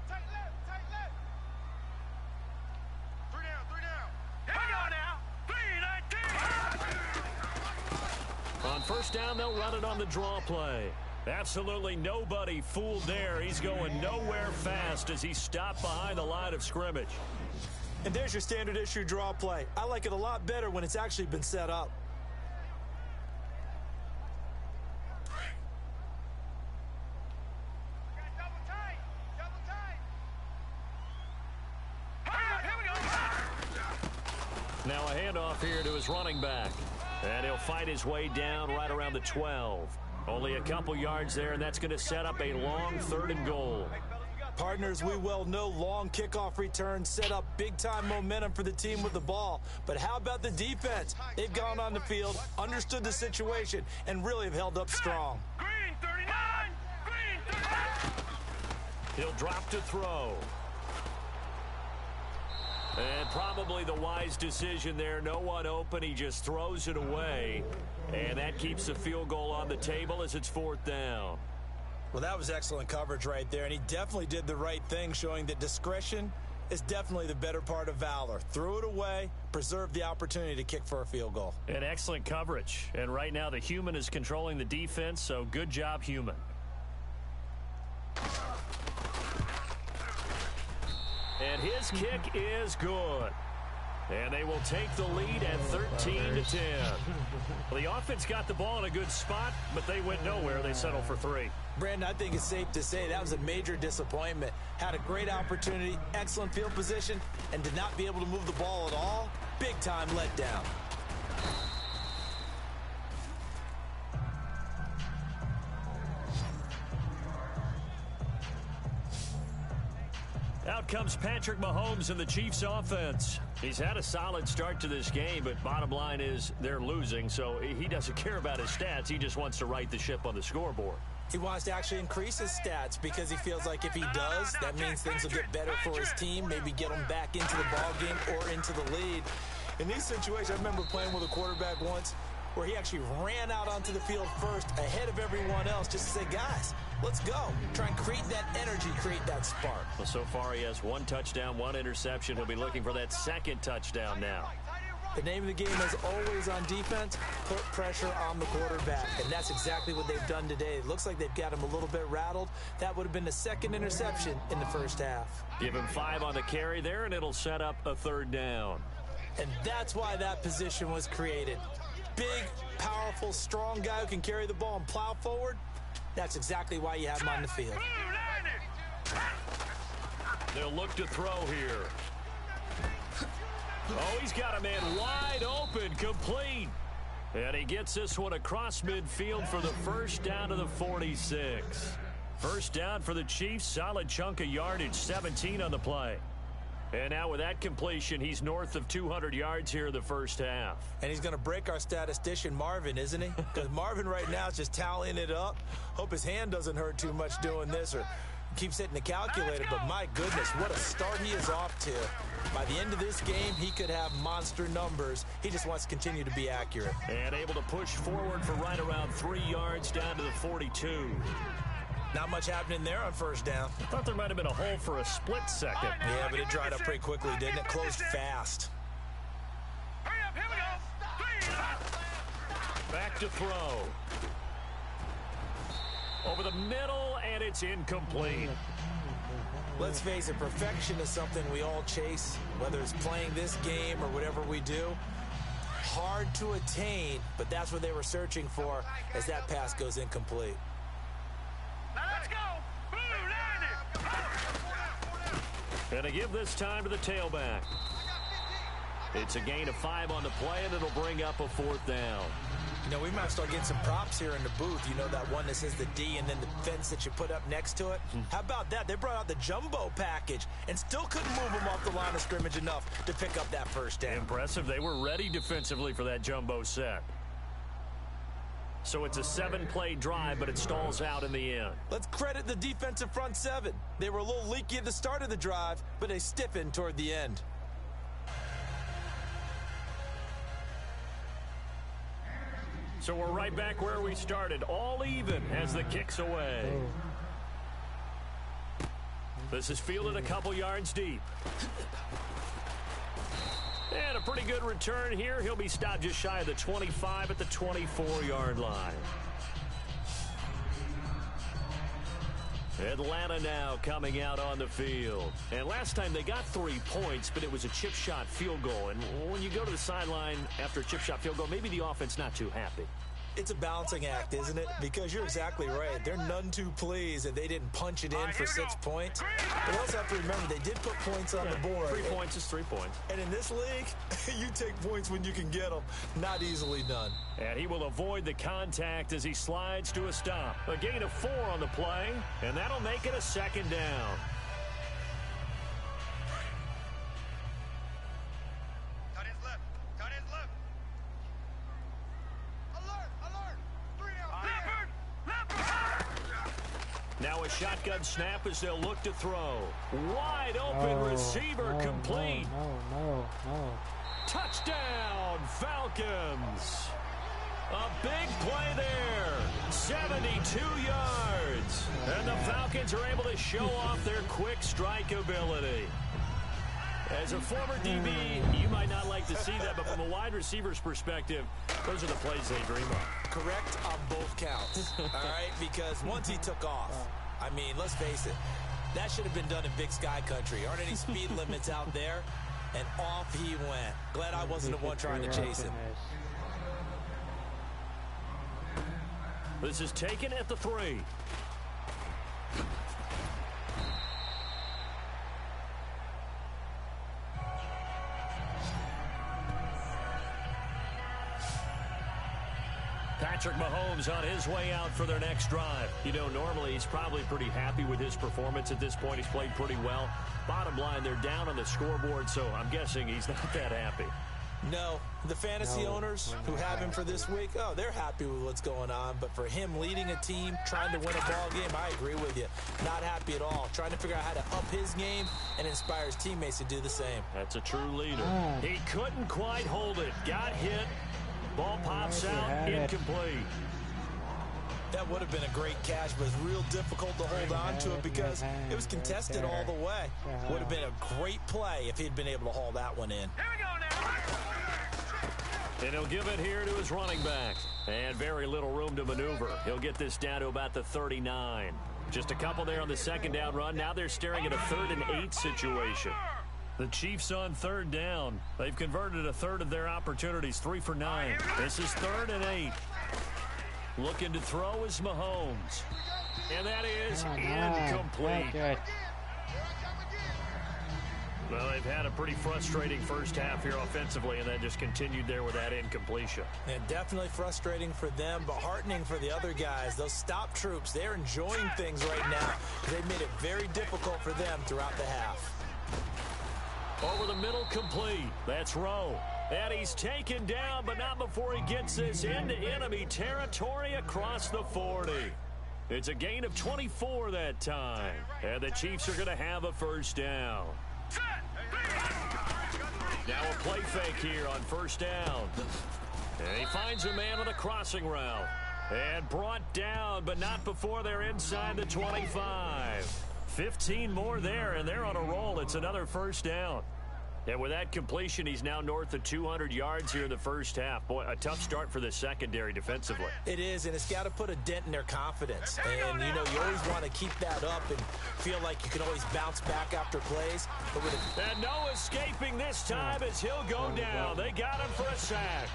S3: Tight left. 3 down. Here we go now. 3-19.
S2: On first down, they'll run it on the draw play. Absolutely nobody fooled there. He's going nowhere fast as he stopped behind the line of scrimmage.
S1: And there's your standard issue draw play. I like it a lot better when it's actually been set up.
S2: Now a handoff here to his running back. And he'll fight his way down right around the 12. Only a couple yards there, and that's going to set up a long 3rd and goal.
S1: Partners, we well know long kickoff returns set up big-time momentum for the team with the ball. But how about the defense? They've gone on the field, understood the situation, and really have held up strong.
S3: Green 39. Green 39.
S2: He'll drop to throw. And probably the wise decision there. No one open. He just throws it away. And that keeps the field goal on the table as it's 4th down.
S1: Well, that was excellent coverage right there, and he definitely did the right thing, showing that discretion is definitely the better part of valor. Threw it away, preserved the opportunity to kick for a field goal.
S2: And excellent coverage. And right now the human is controlling the defense, so good job, human. And his kick is good. And they will take the lead at 13-10. Well, the offense got the ball in a good spot, but they went nowhere. They settled for 3.
S1: Brandon, I think it's safe to say that was a major disappointment. Had a great opportunity, excellent field position, and did not be able to move the ball at all. Big-time letdown.
S2: Out comes Patrick Mahomes in the Chiefs offense. He's had a solid start to this game, but bottom line is they're losing, so he doesn't care about his stats. He just wants to right the ship on the scoreboard.
S1: He wants to actually increase his stats because he feels like if he does, that means things will get better for his team, maybe get him back into the ball game or into the lead. In these situations, I remember playing with a quarterback once where he actually ran out onto the field first ahead of everyone else just to say, guys, let's go. Try and create that energy, create that spark.
S2: Well, so far he has 1 touchdown, 1 interception. He'll be looking for that 2nd touchdown now.
S1: The name of the game is always on defense, put pressure on the quarterback. And that's exactly what they've done today. It looks like they've got him a little bit rattled. That would have been the 2nd interception in the first half.
S2: Give him 5 on the carry there, and it'll set up a 3rd down.
S1: And that's why that position was created. Big, powerful, strong guy who can carry the ball and plow forward. That's exactly why you have him on the field.
S2: They'll look to throw here. Oh, he's got a man wide open, complete. And he gets this one across midfield for the first down to the 46. First down for the Chiefs, solid chunk of yardage, 17 on the play. And now with that completion, he's north of 200 yards here in the first half.
S1: And he's going to break our statistician, Marvin, isn't he? Because Marvin right now is just tallying it up. Hope his hand doesn't hurt too much doing this or keeps hitting the calculator. But my goodness, what a start he is off to. By the end of this game, he could have monster numbers. He just wants to continue to be accurate.
S2: And able to push forward for right around 3 yards down to the 42.
S1: Not much happening there on first down.
S2: I thought there might have been a hole for a split second.
S1: Yeah, but it dried up pretty quickly, didn't it? Closed fast.
S3: Hurry up, here we go.
S2: Back to throw. Over the middle, and it's incomplete.
S1: Let's face it, perfection is something we all chase, whether it's playing this game or whatever we do. Hard to attain, but that's what they were searching for as that pass goes incomplete.
S3: Now let's go. Blue 90.
S2: And to give this time to the tailback. It's a gain of 5 on the play, and it'll bring up a 4th down.
S1: You know, we might start getting some props here in the booth. You know, that one that says the D and then the fence that you put up next to it? How about that? They brought out the jumbo package and still couldn't move them off the line of scrimmage enough to pick up that first down.
S2: Impressive. They were ready defensively for that jumbo set. So it's a 7-play drive, but it stalls out in the end.
S1: Let's credit the defensive front 7. They were a little leaky at the start of the drive, but they stiffened toward the end.
S2: So we're right back where we started, all even as the kick's away. This is fielded a couple yards deep. And a pretty good return here. He'll be stopped just shy of the 25 at the 24-yard line. Atlanta now coming out on the field. And last time they got 3 points, but it was a chip shot field goal. And when you go to the sideline after a chip shot field goal, maybe the offense not too happy.
S1: It's a balancing act, isn't it? Because you're exactly right. They're none too pleased that they didn't punch it in for 6 points. But we also have to remember they did put points on the board.
S2: 3 points is 3 points.
S1: And in this league, you take points when you can get them. Not easily done.
S2: And he will avoid the contact as he slides to a stop. A gain of 4 on the play, and that'll make it a 2nd down.
S3: Cut his left. Cut his left. Alert, alert. 3 down. Leopard.
S2: Now a shotgun snap as they'll look to throw. Wide open receiver complete.
S4: No.
S2: Touchdown, Falcons. A big play there. 72 yards. And the Falcons are able to show off their quick strike ability. As a former DB, you might not like to see that, but from a wide receiver's perspective, those are the plays they dream of.
S1: Correct on both counts, all right? Because once he took off, I mean, let's face it, that should have been done in Big Sky Country. Aren't any speed limits out there? And off he went. Glad I wasn't the one trying to chase him.
S2: This is taken at the 3. Patrick Mahomes on his way out for their next drive. You know, normally he's probably pretty happy with his performance at this point. He's played pretty well. Bottom line, they're down on the scoreboard, so I'm guessing he's not that happy.
S1: No, the fantasy owners who have him for this week, oh, they're happy with what's going on. But for him leading a team, trying to win a ball game, I agree with you. Not happy at all. Trying to figure out how to up his game and inspire his teammates to do the same.
S2: That's a true leader. He couldn't quite hold it. Got hit. Ball pops out. Incomplete.
S1: That would have been a great catch, but it's real difficult to hold on to it because it was contested all the way. Would have been a great play if he'd been able to haul that one in.
S3: Here we go now.
S2: And he'll give it here to his running back. And very little room to maneuver. He'll get this down to about the 39. Just a couple there on the 2nd down run. Now they're staring at a 3rd and 8 situation. The Chiefs on 3rd down. They've converted a 1/3 of their opportunities, 3 for 9. This is 3rd and 8. Looking to throw is Mahomes. And that is incomplete. Well, they've had a pretty frustrating first half here offensively, and then just continued there with that incompletion.
S1: And definitely frustrating for them, but heartening for the other guys. Those stop troops, they're enjoying things right now. They've made it very difficult for them throughout the half.
S2: Over the middle, complete. That's Rowe. And he's taken down, but not before he gets this into enemy territory across the 40. It's a gain of 24 that time. And the Chiefs are going to have a first down. Now a play fake here on first down. And he finds a man on a crossing route. And brought down, but not before they're inside the 25. 15 more there, and they're on a roll. It's another first down. And with that completion, he's now north of 200 yards here in the first half. Boy, a tough start for the secondary defensively.
S1: It is, and it's got to put a dent in their confidence. And, you know, you always want to keep that up and feel like you can always bounce back after plays.
S2: And no escaping this time as he'll go down. They got him for a sack.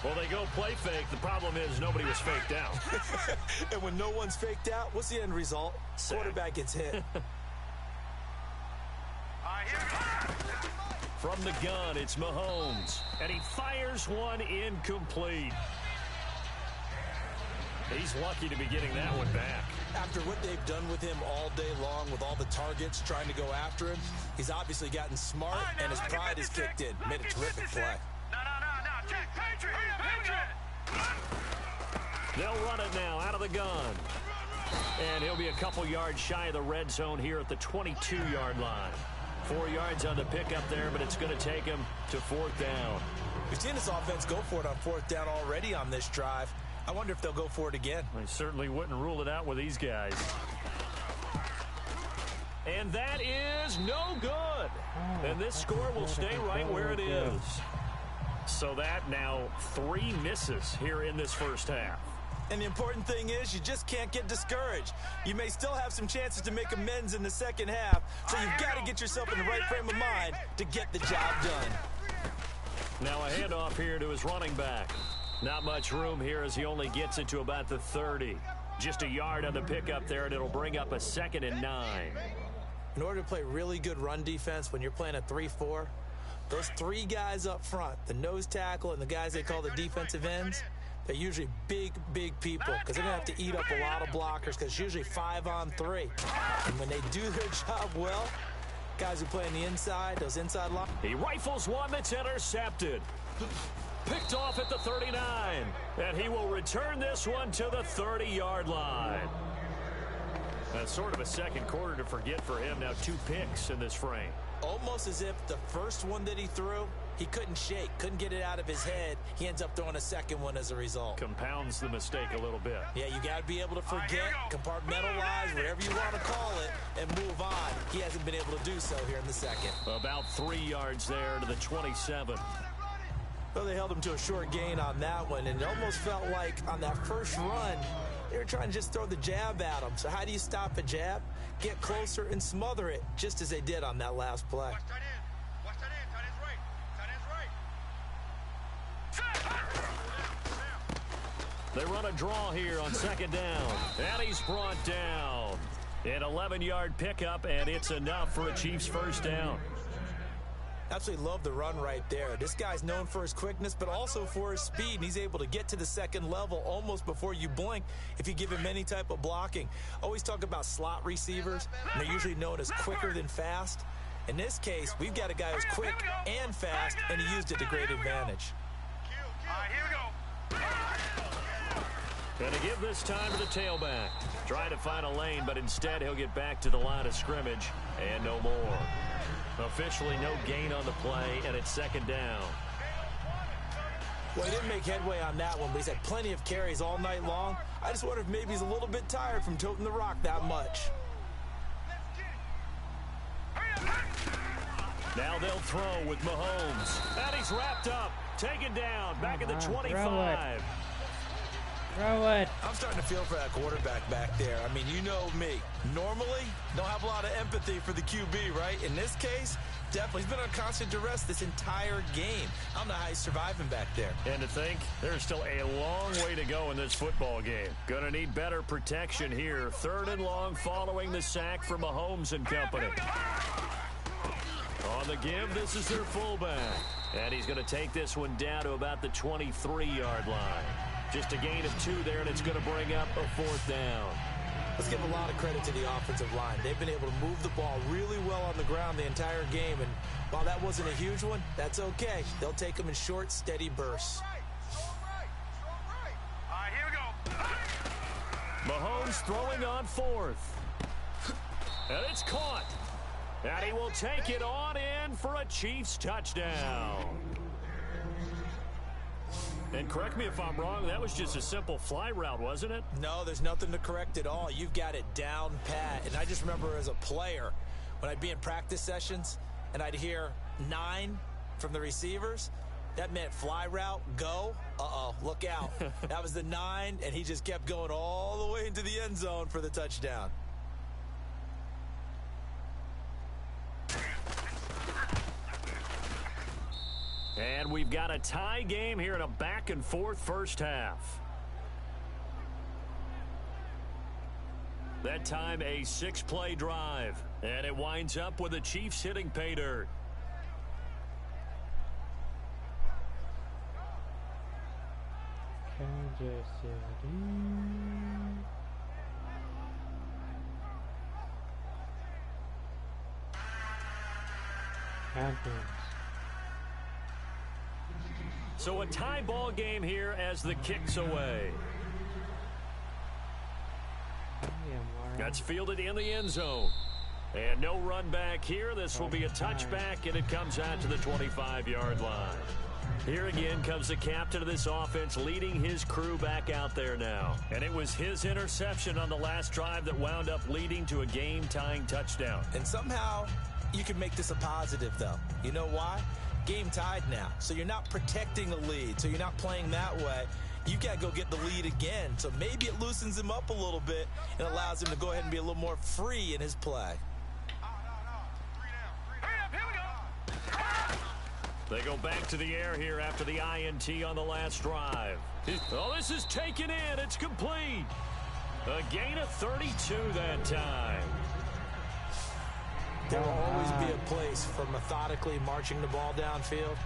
S2: Well, they go play fake. The problem is nobody was faked out.
S1: And when no one's faked out, what's the end result? Sack. Quarterback gets hit.
S2: From the gun, it's Mahomes. And he fires one incomplete. He's lucky to be getting that one back.
S1: After what they've done with him all day long with all the targets trying to go after him, he's obviously gotten smart, and his pride is kicked in. Made a terrific play.
S2: They'll run it now out of the gun. And he'll be a couple yards shy of the red zone here at the 22-yard line. 4 yards on the pickup there, but it's going to take him to fourth down.
S1: We've seen this offense go for it on fourth down already on this drive. I wonder if they'll go for it again.
S2: I certainly wouldn't rule it out with these guys. And that is no good. And this score will stay right where it is. So that now 3 misses here in this first half.
S1: And the important thing is you just can't get discouraged. You may still have some chances to make amends in the second half, so you've got to get yourself in the right frame of mind to get the job done.
S2: Now a handoff here to his running back. Not much room here as he only gets it to about the 30. Just a yard on the pickup there, and it'll bring up a 2nd and 9.
S1: In order to play really good run defense when you're playing a 3-4, those 3 guys up front, the nose tackle and the guys they call the defensive ends, they're usually big, big people because they're going to have to eat up a lot of blockers because it's usually 5 on 3. And when they do their job well, guys who play on the inside, those inside lines.
S2: He rifles one that's intercepted. Picked off at the 39. And he will return this one to the 30-yard line. That's sort of a second quarter to forget for him. Now 2 picks in this frame.
S1: Almost as if the first one that he threw, he couldn't shake, couldn't get it out of his head. He ends up throwing a second one as a result.
S2: Compounds the mistake a little bit.
S1: Yeah, you got to be able to forget, compartmentalize, whatever you want to call it, and move on. He hasn't been able to do so here in the second.
S2: About 3 yards there to the 27.
S1: Well, they held him to a short gain on that one, and it almost felt like on that first run, they were trying to just throw the jab at him. So how do you stop a jab? Get closer and smother it, just as they did on that last play.
S3: Watch that in. Watch that in. Tight end's right.
S2: They run a draw here on 2nd down. And he's brought down. An 11-yard pickup, and it's enough for a Chiefs first down.
S1: Absolutely love the run right there. This guy's known for his quickness, but also for his speed. And he's able to get to the second level almost before you blink if you give him any type of blocking. Always talk about slot receivers, and they're usually known as quicker than fast. In this case, we've got a guy who's quick and fast, and he used it to great advantage.
S3: All right, here we go.
S2: Going to give this time to the tailback. Trying to find a lane, but instead he'll get back to the line of scrimmage and no more. Officially no gain on the play, and it's 2nd down.
S1: Well, he didn't make headway on that one, but he's had plenty of carries all night long. I just wonder if maybe he's a little bit tired from toting the rock that much.
S2: Now they'll throw with Mahomes. And he's wrapped up. Taken down. Back at the 25.
S4: Throw it.
S1: I'm starting to feel for that quarterback back there. I mean, you know me. Normally, don't have a lot of empathy for the QB, right? In this case, definitely. He's been on constant duress this entire game. I don't know how he's surviving back there.
S2: And to think, there's still a long way to go in this football game. Gonna need better protection here. 3rd and long following the sack for Mahomes and company. On the give, this is their fullback. And he's going to take this one down to about the 23-yard line. Just a gain of 2 there, and it's going to bring up a 4th down.
S1: Let's give a lot of credit to the offensive line. They've been able to move the ball really well on the ground the entire game, and while that wasn't a huge one, that's okay. They'll take them in short, steady bursts.
S3: All right, here we go.
S2: Mahomes throwing on fourth. And it's caught. And he will take it on in for a Chiefs touchdown. And correct me if I'm wrong, that was just a simple fly route, wasn't it?
S1: No, there's nothing to correct at all. You've got it down pat. And I just remember as a player, when I'd be in practice sessions and I'd hear 9 from the receivers, that meant fly route, go. Uh-oh, look out. That was the 9, and he just kept going all the way into the end zone for the touchdown.
S2: And we've got a tie game here in a back-and-forth first half. That time a 6-play drive. And it winds up with the Chiefs hitting pay dirt.
S4: Kansas City. Falcons.
S2: So a tie ball game here as the kick's away. That's fielded in the end zone. And no run back here. This will be a touchback, and it comes out to the 25-yard line. Here again comes the captain of this offense leading his crew back out there now. And it was his interception on the last drive that wound up leading to a game-tying touchdown.
S1: And somehow you can make this a positive, though. You know why? Game tied now, so you're not protecting a lead, so you're not playing that way. You got to go get the lead again, so maybe it loosens him up a little bit and allows him to go ahead and be a little more free in his play.
S2: They go back to the air here after the INT on the last drive. Oh, this is taken in. It's complete. A gain of 32 that time.
S1: There will always be a place for methodically marching the ball downfield.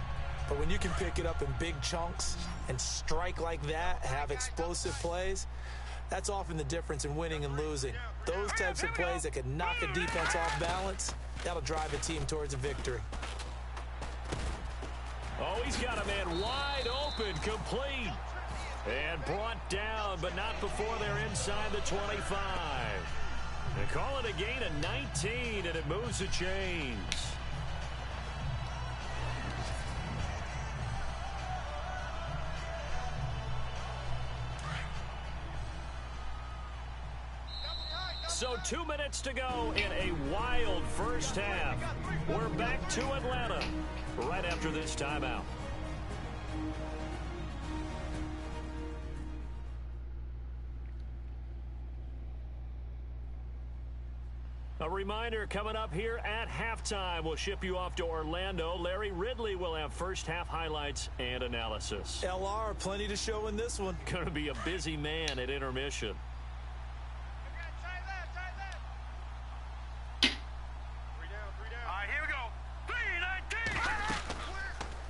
S1: But when you can pick it up in big chunks and strike like that, have explosive plays, that's often the difference in winning and losing. Those types of plays that can knock a defense off balance, that'll drive a team towards a victory.
S2: Oh, he's got a man wide open, complete. And brought down, but not before they're inside the 25. They call it a gain of 19, and it moves the chains. So 2 minutes to go in a wild first half. We're back to Atlanta right after this timeout. A reminder, coming up here at halftime, we'll ship you off to Orlando. Larry Ridley will have first half highlights and analysis.
S1: LR, plenty to show in this one.
S2: Going to be a busy man at intermission.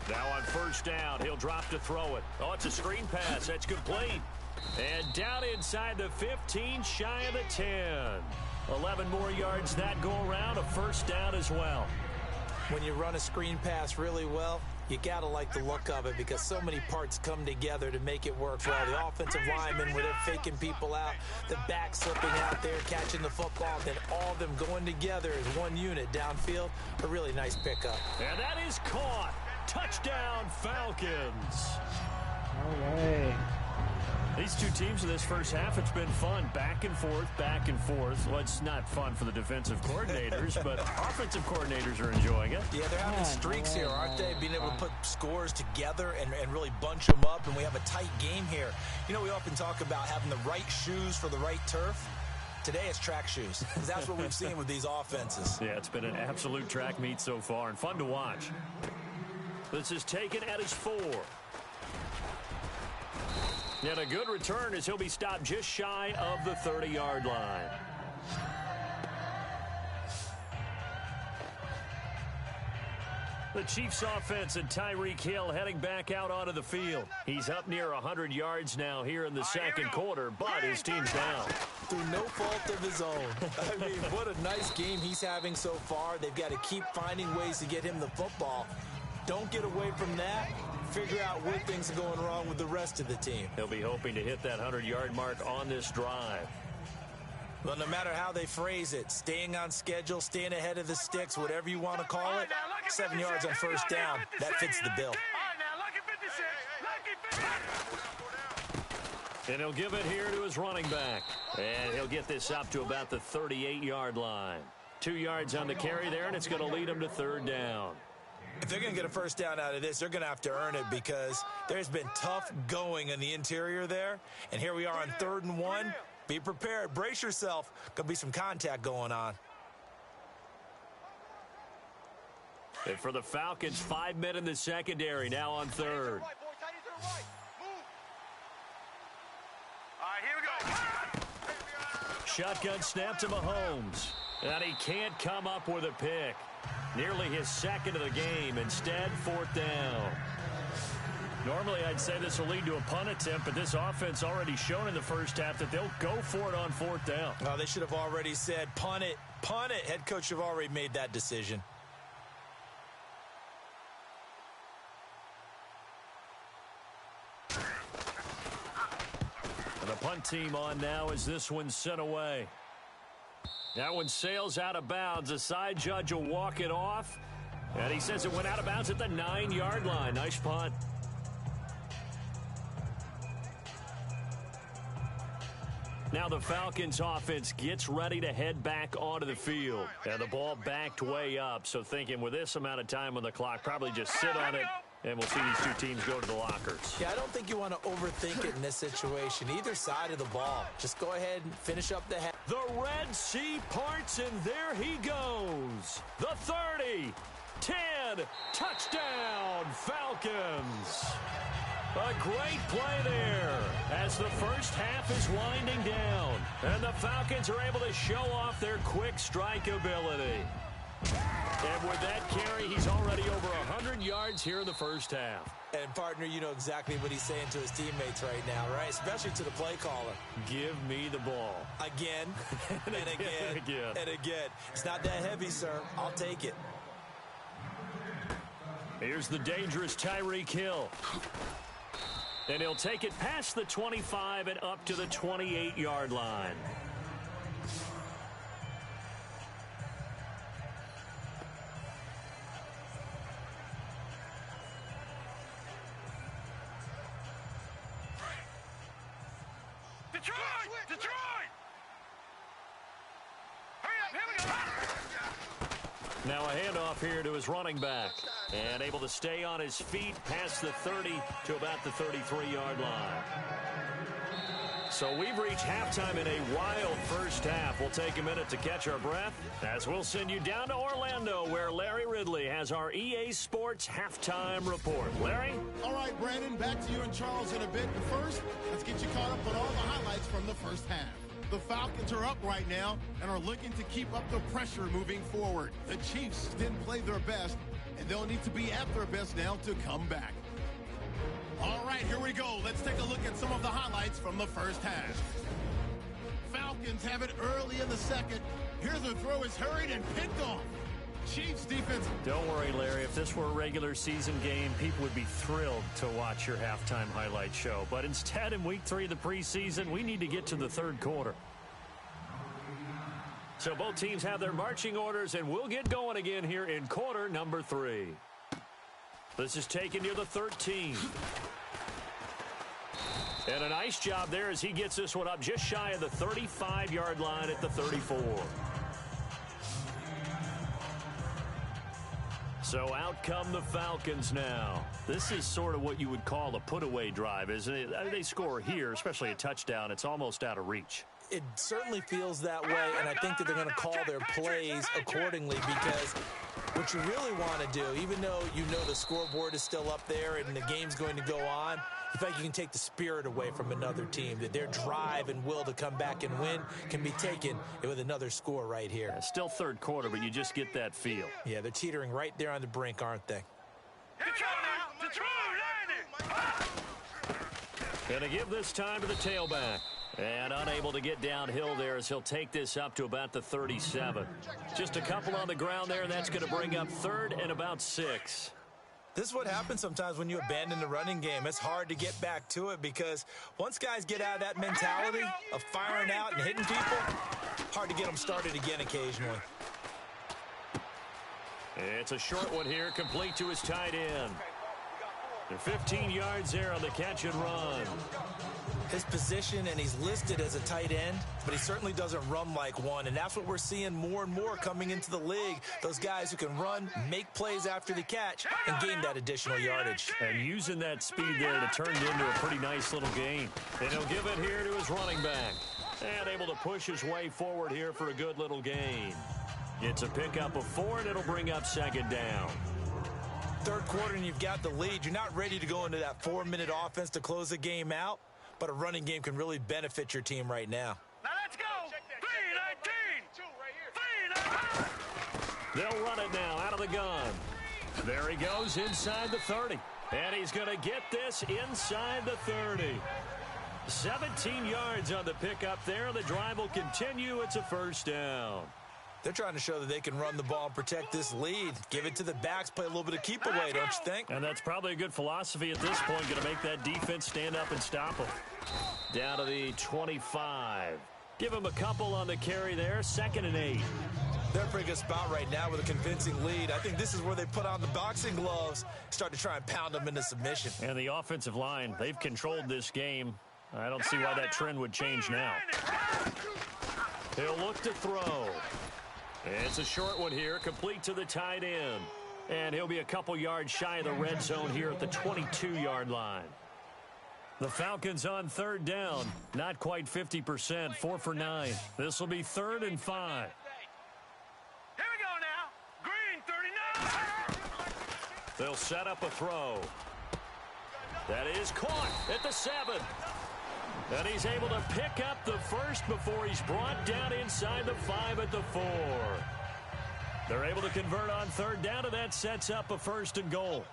S2: Now on first down, he'll drop to throw it. Oh, it's a screen pass. That's complete. And down inside the 15, shy of the 10. 11 more yards that go around, a first down as well.
S1: When you run a screen pass really well, you got to like the look of it because so many parts come together to make it work well. The offensive linemen, where they're faking people out, the back slipping out there, catching the football, then all of them going together as one unit downfield. A really nice pickup.
S2: And that is caught. Touchdown, Falcons.
S4: No way.
S2: These two teams in this first half, it's been fun. Back and forth, back and forth. Well, it's not fun for the defensive coordinators, but offensive coordinators are enjoying it.
S1: Yeah, they're having streaks here, aren't they? Being able to put scores together and really bunch them up, and we have a tight game here. You know, we often talk about having the right shoes for the right turf. Today it's track shoes, because that's what we've seen with these offenses.
S2: Yeah, it's been an absolute track meet so far, and fun to watch. This is taken at his 4. And a good return as he'll be stopped just shy of the 30-yard line. The Chiefs offense and Tyreek Hill heading back out onto the field. He's up near 100 yards now here in the second quarter, but his team's down.
S1: Through no fault of his own. I mean, what a nice game he's having so far. They've got to keep finding ways to get him the football. Don't get away from that. Figure out where things are going wrong with the rest of the team.
S2: He'll be hoping to hit that 100-yard mark on this drive.
S1: Well, no matter how they phrase it, staying on schedule, staying ahead of the sticks, whatever you want to call it, 7 yards on first down, that fits the bill.
S2: And he'll give it here to his running back. And he'll get this up to about the 38-yard line. 2 yards on the carry there, and it's going to lead him to third down.
S1: If they're going to get a first down out of this, they're going to have to earn it because there's been tough going in the interior there. And here we are on 3rd and 1. Be prepared. Brace yourself. Going to be some contact going on.
S2: And for the Falcons, 5 men in the secondary, now on 3rd. Shotgun snap to Mahomes. And he can't come up with a pick. Nearly his second of the game. Instead, 4th down. Normally, I'd say this will lead to a punt attempt, but this offense already shown in the first half that they'll go for it on 4th down.
S1: Oh, they should have already said, punt it, punt it. Head coach have already made that decision.
S2: And the punt team on now as this one's sent away. That one sails out of bounds. The side judge will walk it off. And he says it went out of bounds at the 9-yard line. Nice punt. Now the Falcons offense gets ready to head back onto the field. And the ball backed way up. So thinking with this amount of time on the clock, probably just sit on it. And we'll see these two teams go to the lockers.
S1: Yeah, I don't think you want to overthink it in this situation. Either side of the ball. Just go ahead and finish up the head.
S2: The Red Sea parts, and there he goes. The 30, 10, touchdown, Falcons. A great play there as the first half is winding down. And the Falcons are able to show off their quick strike ability. And with that carry, he's already over 100 yards here in the first half.
S1: And, partner, you know exactly what he's saying to his teammates right now, right? Especially to the play caller.
S2: Give me the ball.
S1: Again, and again, and again. It's not that heavy, sir. I'll take it.
S2: Here's the dangerous Tyreek Hill. And he'll take it past the 25 and up to the 28-yard line.
S3: Detroit! Hurry up, here we go!
S2: Now a handoff here to his running back. And able to stay on his feet past the 30 to about the 33-yard line. So we've reached halftime in a wild first half. We'll take a minute to catch our breath as we'll send you down to Orlando where Larry Ridley has our EA Sports halftime report. Larry?
S6: All right, Brandon, back to you and Charles in a bit. But first, let's get you caught up on all the highlights from the first half. The Falcons are up right now and are looking to keep up the pressure moving forward. The Chiefs didn't play their best, and they'll need to be at their best now to come back. All right, here we go. Let's take a look at some of the highlights from the first half. Falcons have it early in the second. Here's a throw is hurried and picked off. Chiefs defense.
S2: Don't worry, Larry. If this were a regular season game, people would be thrilled to watch your halftime highlight show. But instead, in week 3 of the preseason, we need to get to the third quarter. So both teams have their marching orders, and we'll get going again here in quarter number 3. This is taken near the 13. And a nice job there as he gets this one up just shy of the 35-yard line at the 34. So out come the Falcons now. This is sort of what you would call a put-away drive, isn't it? They score here, especially a touchdown. It's almost out of reach.
S1: It certainly feels that way, and I think that they're going to call their plays accordingly because What you really want to do, even though you know the scoreboard is still up there and the game's going to go on, you feel like you can take the spirit away from another team, that their drive and will to come back and win can be taken with another score right here.
S2: Still third quarter, but you just get that feel.
S1: Yeah, they're teetering right there on the brink, aren't they?
S2: Going to give this time to the tailback. And unable to get downhill there as he'll take this up to about the 37. Just a couple on the ground there, and that's going to bring up third and about 6.
S1: This is what happens sometimes when you abandon the running game. It's hard to get back to it because once guys get out of that mentality of firing out and hitting people, hard to get them started again occasionally.
S2: It's a short one here, complete to his tight end. They're 15 yards there on the catch and run.
S1: His position, and he's listed as a tight end, but he certainly doesn't run like one, and that's what we're seeing more and more coming into the league. Those guys who can run, make plays after the catch, and gain that additional yardage.
S2: And using that speed there to turn it into a pretty nice little gain. And he'll give it here to his running back. And able to push his way forward here for a good little gain. It's a pickup of 4, and it'll bring up second down.
S1: Third quarter, and you've got the lead. You're not ready to go into that 4-minute offense to close the game out. But a running game can really benefit your team right now.
S3: Now let's go. 3-19.
S2: They'll run it now out of the gun. There he goes inside the 30. And he's going to get this inside the 30. 17 yards on the pickup there. The drive will continue. It's a first down.
S1: They're trying to show that they can run the ball and protect this lead. Give it to the backs, play a little bit of keep away, don't you think?
S2: And that's probably a good philosophy at this point, going to make that defense stand up and stop them. Down to the 25. Give him a couple on the carry there, 2nd and 8.
S1: They're in a pretty good spot right now with a convincing lead. I think this is where they put on the boxing gloves, start to try and pound them into submission.
S2: And the offensive line, they've controlled this game. I don't see why that trend would change now. He'll look to throw. It's a short one here, complete to the tight end. And he'll be a couple yards shy of the red zone here at the 22-yard line. The Falcons on third down. Not quite 50%, 4 for 9. This will be 3rd and 5.
S3: Here we go now. Green 39.
S2: They'll set up a throw. That is caught at the 7. And he's able to pick up the first before he's brought down inside the 5 at the 4. They're able to convert on third down, and that sets up a 1st and goal.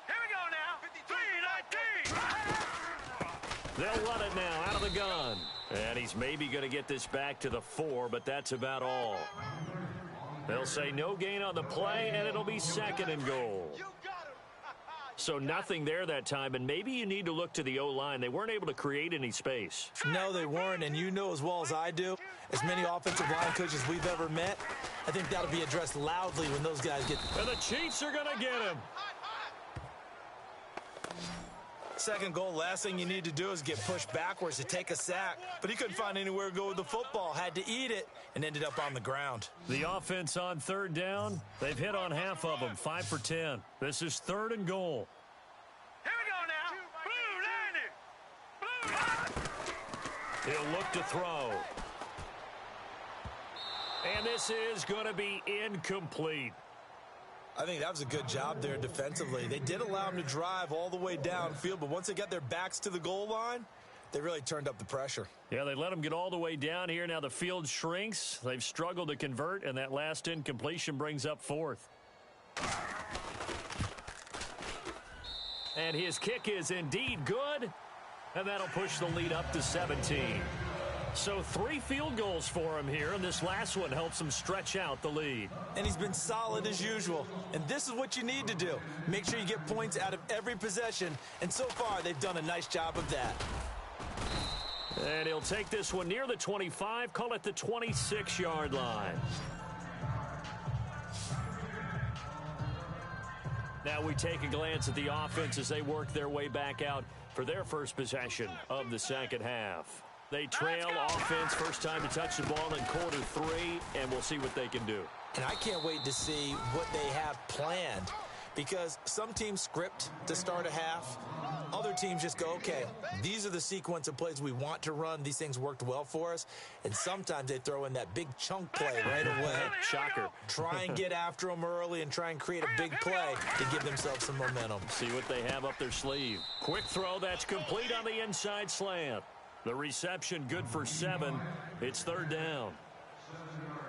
S3: Here we go now. 3-19.
S2: They'll run it now out of the gun. And he's maybe going to get this back to the 4, but that's about all. They'll say no gain on the play, and it'll be 2nd and goal. So nothing there that time, and maybe you need to look to the O-line. They weren't able to create any space.
S1: No, they weren't, and you know as well as I do, as many offensive line coaches we've ever met, I think that'll be addressed loudly when those guys get...
S2: And the Chiefs are going to get him.
S1: 2nd goal, last thing you need to do is get pushed backwards to take a sack. But he couldn't find anywhere to go with the football, had to eat it, and ended up on the ground.
S2: The offense on third down, they've hit on half of them, 5 for 10. This is 3rd and goal.
S3: Here we go now. Blue 90. Blue.
S2: He'll look to throw. And this is going to be incomplete.
S1: I think that was a good job there defensively. They did allow him to drive all the way downfield, but once they got their backs to the goal line, they really turned up the pressure.
S2: Yeah, they let him get all the way down here. Now the field shrinks. They've struggled to convert, and that last incompletion brings up 4th. And his kick is indeed good, and that'll push the lead up to 17. So 3 field goals for him here, and this last one helps him stretch out the lead.
S1: And he's been solid as usual. And this is what you need to do. Make sure you get points out of every possession. And so far, they've done a nice job of that.
S2: And he'll take this one near the 25, call it the 26-yard line. Now we take a glance at the offense as they work their way back out for their first possession of the second half. They trail offense, first time to touch the ball in quarter 3, and we'll see what they can do.
S1: And I can't wait to see what they have planned, because some teams script to start a half. Other teams just go, okay, these are the sequence of plays we want to run. These things worked well for us. And sometimes they throw in that big chunk play right away.
S2: Shocker.
S1: Try and get after them early and try and create a big play to give themselves some momentum.
S2: See what they have up their sleeve. Quick throw, that's complete on the inside slant. The reception good for 7. It's third down.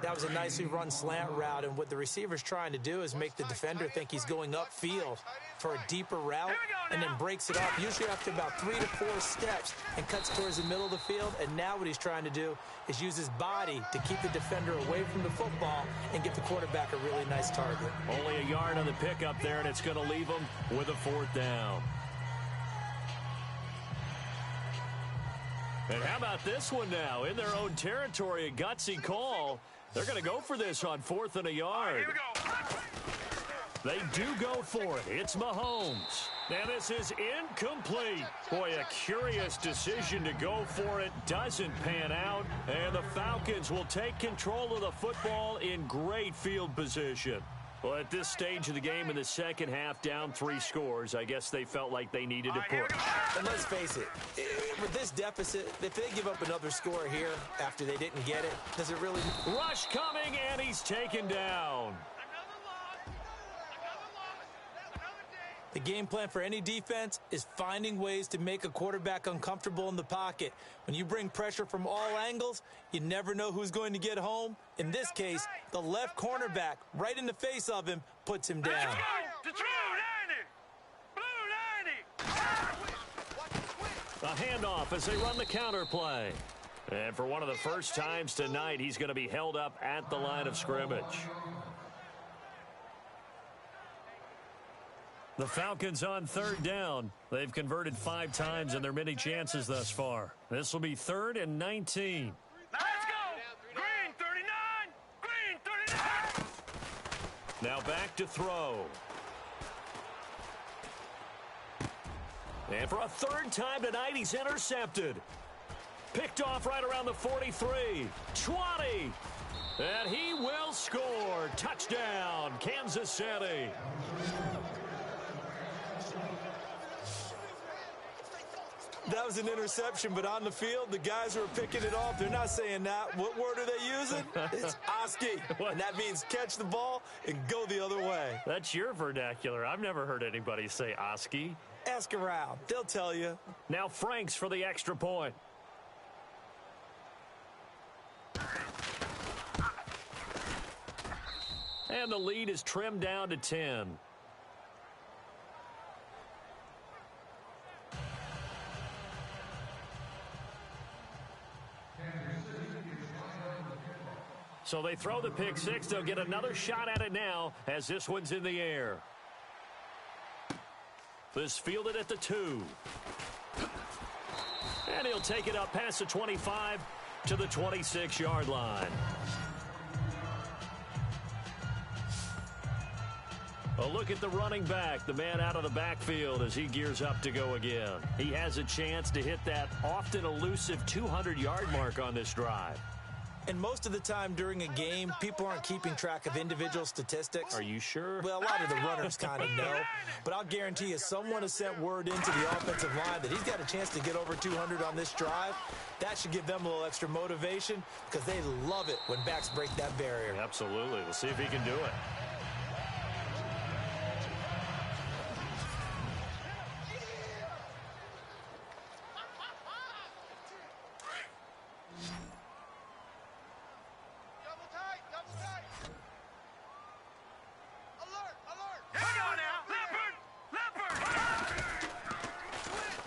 S1: That was a nicely run slant route, and what the receiver's trying to do is make the defender think he's going upfield for a deeper route and then breaks it off, usually after about 3 to 4 steps, and cuts towards the middle of the field. And now what he's trying to do is use his body to keep the defender away from the football and give the quarterback a really nice target.
S2: Only a yard on the pickup there, and it's going to leave him with a 4th down. And how about this one now? In their own territory, a gutsy call. They're going to go for this on 4th and a yard.
S3: Here we go.
S2: They do go for it. It's Mahomes. Now this is incomplete. Boy, a curious decision to go for it. Doesn't pan out. And the Falcons will take control of the football in great field position. Well, at this stage of the game in the second half, down 3 scores, I guess they felt like they needed to push.
S1: And let's face it, with this deficit, if they give up another score here after they didn't get it, does it really...
S2: Rush coming, and he's taken down.
S1: The game plan for any defense is finding ways to make a quarterback uncomfortable in the pocket. When you bring pressure from all angles, you never know who's going to get home. In this case, the left cornerback, right in the face of him, puts him down.
S2: A handoff as they run the counter play. And for one of the first times tonight, he's going to be held up at the line of scrimmage. The Falcons on 3rd down. They've converted 5 times in their many chances thus far. This will be 3rd and 19.
S3: Let's go! Green 39! Green 39!
S2: Now back to throw. And for a 3rd time tonight, he's intercepted. Picked off right around the 43. 20. And he will score. Touchdown, Kansas City.
S1: That was an interception, but on the field, the guys who are picking it off, they're not saying that. What word are they using? It's Oski. And that means catch the ball and go the other way.
S2: That's your vernacular. I've never heard anybody say Oski.
S1: Ask around. They'll tell you.
S2: Now Franks for the extra point. And the lead is trimmed down to 10. So they throw the pick 6. They'll get another shot at it now as this one's in the air. This fielded at the 2. And he'll take it up past the 25 to the 26-yard line. A look at the running back, the man out of the backfield as he gears up to go again. He has a chance to hit that often elusive 200-yard mark on this drive.
S1: And most of the time during a game, people aren't keeping track of individual statistics.
S2: Are you sure?
S1: Well, a lot of the runners kind of know. But I'll guarantee you, someone has sent word into the offensive line that he's got a chance to get over 200 on this drive. That should give them a little extra motivation because they love it when backs break that barrier.
S2: Absolutely. We'll see if he can do it.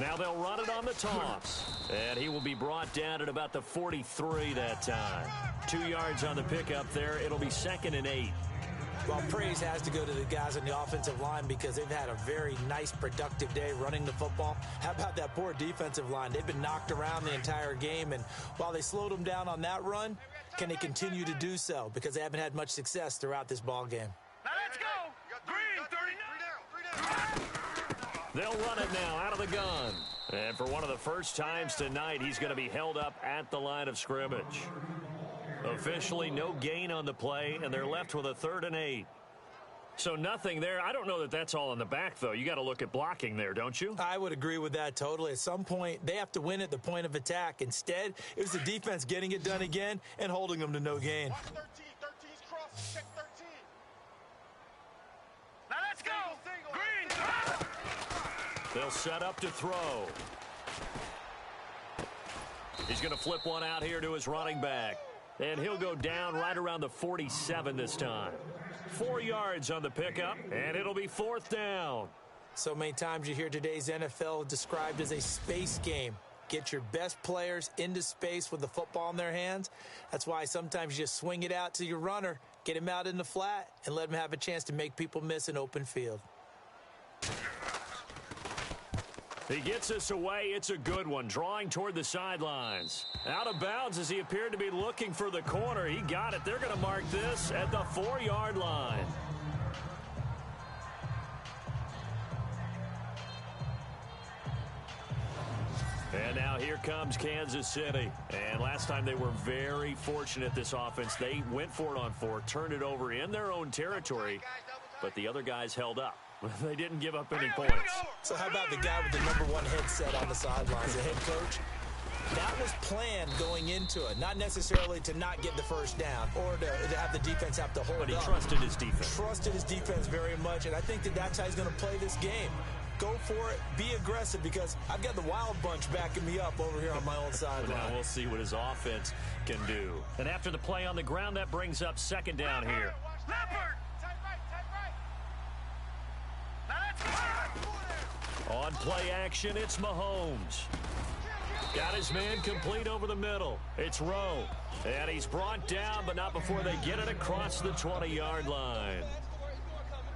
S2: Now they'll run it on the toss. And he will be brought down at about the 43 that time. 2 yards on the pickup there. It'll be 2nd and 8.
S1: Well, praise has to go to the guys on the offensive line because they've had a very nice, productive day running the football. How about that poor defensive line? They've been knocked around the entire game, and while they slowed them down on that run, can they continue to do so? Because they haven't had much success throughout this ball game.
S3: Now let's go! Green 39!
S2: They'll run it now out of the gun. And for one of the first times tonight, he's going to be held up at the line of scrimmage. Officially no gain on the play, and they're left with a 3rd and 8. So nothing there. I don't know that that's all in the back, though. You got to look at blocking there, don't you?
S1: I would agree with that totally. At some point, they have to win at the point of attack. Instead, it was the defense getting it done again and holding them to no gain.
S3: Watch 13. 13's cross. Check 13. Now let's go. Green.
S2: They'll set up to throw. He's going to flip one out here to his running back. And he'll go down right around the 47 this time. 4 yards on the pickup, and it'll be 4th down.
S1: So many times you hear today's NFL described as a space game. Get your best players into space with the football in their hands. That's why sometimes you just swing it out to your runner, get him out in the flat, and let him have a chance to make people miss an open field.
S2: He gets us away. It's a good one, drawing toward the sidelines. Out of bounds as he appeared to be looking for the corner. He got it. They're going to mark this at the 4-yard line. And now here comes Kansas City. And last time they were very fortunate, this offense. They went for it on 4, turned it over in their own territory, but the other guys held up. They didn't give up any points.
S1: So how about the guy with the #1 headset on the sidelines, the head coach? That was planned going into it, not necessarily to not get the first down or to have the defense have to hold up.
S2: But he trusted his defense.
S1: Trusted his defense very much, and I think that's how he's going to play this game. Go for it, be aggressive, because I've got the wild bunch backing me up over here on my own sideline.
S2: Now we'll see what his offense can do. And after the play on the ground, that brings up 2nd down here.
S3: Leopard.
S2: On play action, it's Mahomes. Got his man complete over the middle. It's Rowe. And he's brought down, but not before they get it across the 20-yard line.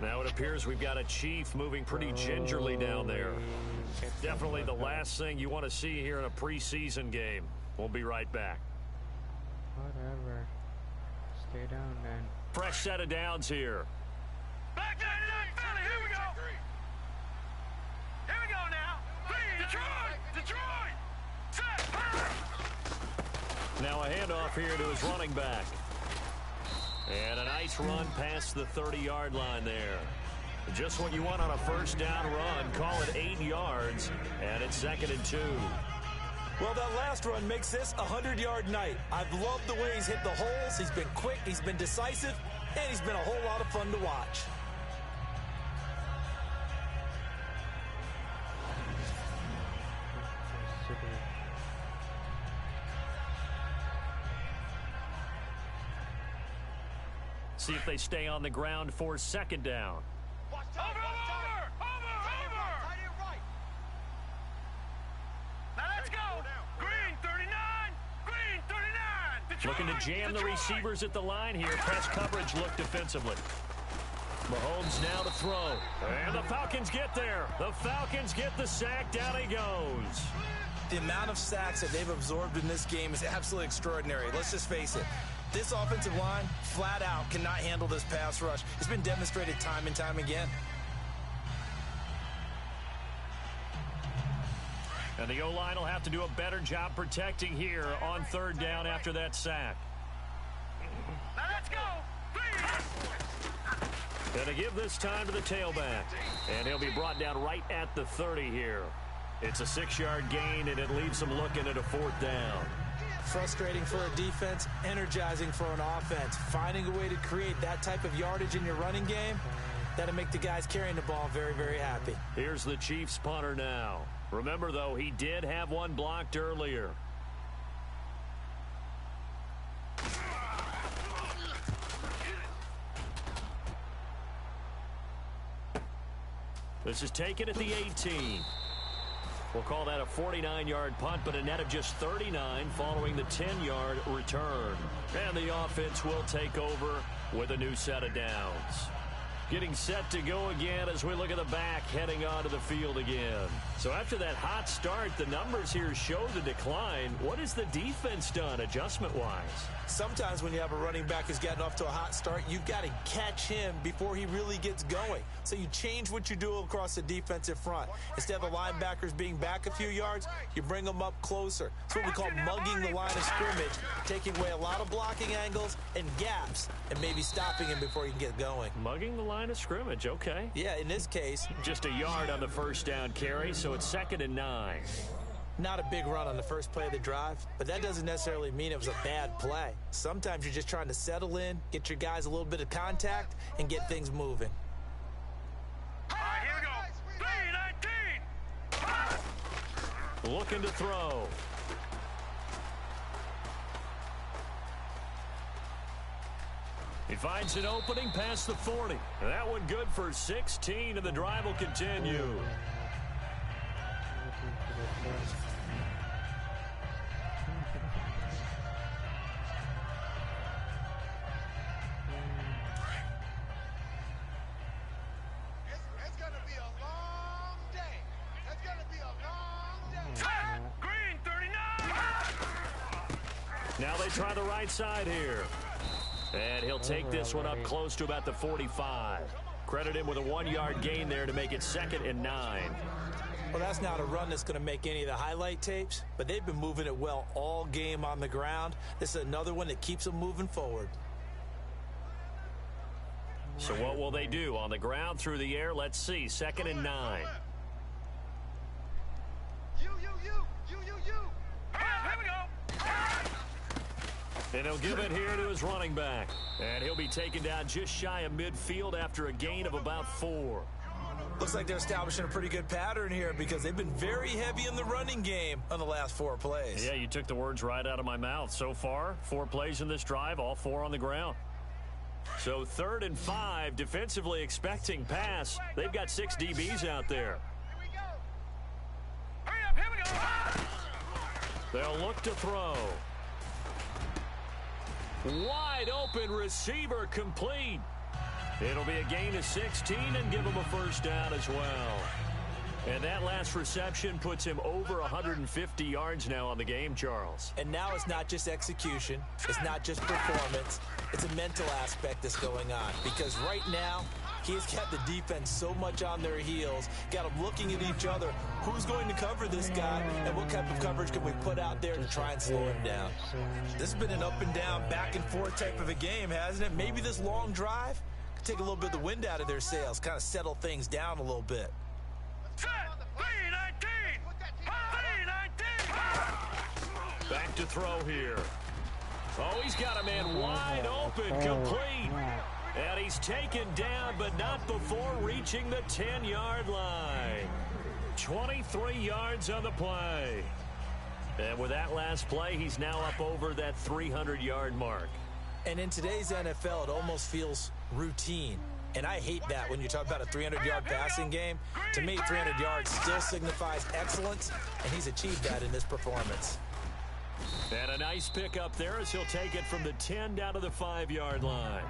S2: Now it appears we've got a Chief moving pretty gingerly down there. Definitely the last thing you want to see here in a preseason game. We'll be right back.
S4: Whatever. Stay down then.
S2: Fresh set of downs here.
S3: Back 99 Philly. Here we go. Here we go now. Detroit. Set.
S2: Now a handoff here to his running back. And a nice run past the 30-yard line there. Just what you want on a first down run. Call it 8 yards, and it's 2nd and 2.
S1: Well, that last run makes this a 100-yard night. I've loved the way he's hit the holes. He's been quick, he's been decisive, and he's been a whole lot of fun to watch.
S2: See if they stay on the ground for 2nd down.
S3: Over. Now let's go. Green 39. Detroit.
S2: Looking to jam the receivers at the line here. Press coverage look defensively. Mahomes now to throw. And the Falcons get there. The Falcons get the sack. Down he goes.
S1: The amount of sacks that they've absorbed in this game is absolutely extraordinary. Let's just face it. This offensive line, flat out, cannot handle this pass rush. It's been demonstrated time and time again.
S2: And the O-line will have to do a better job protecting here on 3rd down after that sack.
S3: Now let's go.
S2: Going to give this time to the tailback. And he'll be brought down right at the 30 here. It's a 6-yard gain, and it leaves them looking at a 4th down.
S1: Frustrating for a defense, energizing for an offense. Finding a way to create that type of yardage in your running game, that'll make the guys carrying the ball very, very happy.
S2: Here's the Chiefs punter now. Remember, though, he did have one blocked earlier. This is taken at the 18. We'll call that a 49-yard punt, but a net of just 39 following the 10-yard return. And the offense will take over with a new set of downs. Getting set to go again as we look at the back heading onto the field again. So after that hot start, the numbers here show the decline. What has the defense done adjustment-wise?
S1: Sometimes when you have a running back who's gotten off to a hot start, you've got to catch him before he really gets going. So you change what you do across the defensive front. Instead of the linebackers being back a few yards, you bring them up closer. It's what we call mugging the line of scrimmage, taking away a lot of blocking angles and gaps, and maybe stopping him before he can get going.
S2: Mugging the line line of scrimmage. Okay.
S1: Yeah, in this case,
S2: just a yard on the first down carry, so it's 2nd and 9.
S1: not a big run on the first play of the drive, but that doesn't necessarily mean it was a bad play. Sometimes you're just trying to settle in, get your guys a little bit of contact, and get things moving.
S3: All right, here we go. 3-19.
S2: Looking to throw. He finds an opening past the 40. That one good for 16, and the drive will continue.
S3: It's going to be a long day. It's going to be a long day. Green, 39.
S2: Now they try the right side here. And he'll take this one up close to about the 45. Credit him with a 1-yard gain there to make it 2nd and 9.
S1: Well, that's not a run that's going to make any of the highlight tapes, but they've been moving it well all game on the ground. This is another one that keeps them moving forward.
S2: So what will they do? On the ground, through the air, let's see. 2nd and 9.
S3: You. Here we go.
S2: And he'll give it here to his running back. And he'll be taken down just shy of midfield after a gain of about 4.
S1: Looks like they're establishing a pretty good pattern here because they've been very heavy in the running game on the last 4 plays.
S2: Yeah, you took the words right out of my mouth. So far, 4 plays in this drive, all 4 on the ground. So 3rd and 5, defensively expecting pass. They've got 6 DBs out there.
S3: Here we go. Hurry up, here we go.
S2: They'll look to throw. Wide open receiver complete. It'll be a gain of 16 and give him a first down as well. And that last reception puts him over 150 yards now on the game, Charles.
S1: And now it's not just execution. It's not just performance. It's a mental aspect that's going on. Because right now, he's got the defense so much on their heels, got them looking at each other. Who's going to cover this guy, and what type of coverage can we put out there to try and slow him down? This has been an up and down, back and forth type of a game, hasn't it? Maybe this long drive could take a little bit of the wind out of their sails, kind of settle things down a little bit.
S3: Set. 3-19. 3-19.
S2: Back to throw here. Oh, he's got a man wide open, complete. And he's taken down, but not before reaching the 10-yard line. 23 yards on the play. And with that last play, he's now up over that 300-yard mark.
S1: And in today's NFL, it almost feels routine. And I hate that when you talk about a 300-yard passing game. To me, 300 yards still signifies excellence, and he's achieved that in this performance.
S2: And a nice pickup there as he'll take it from the 10 down to the 5-yard line.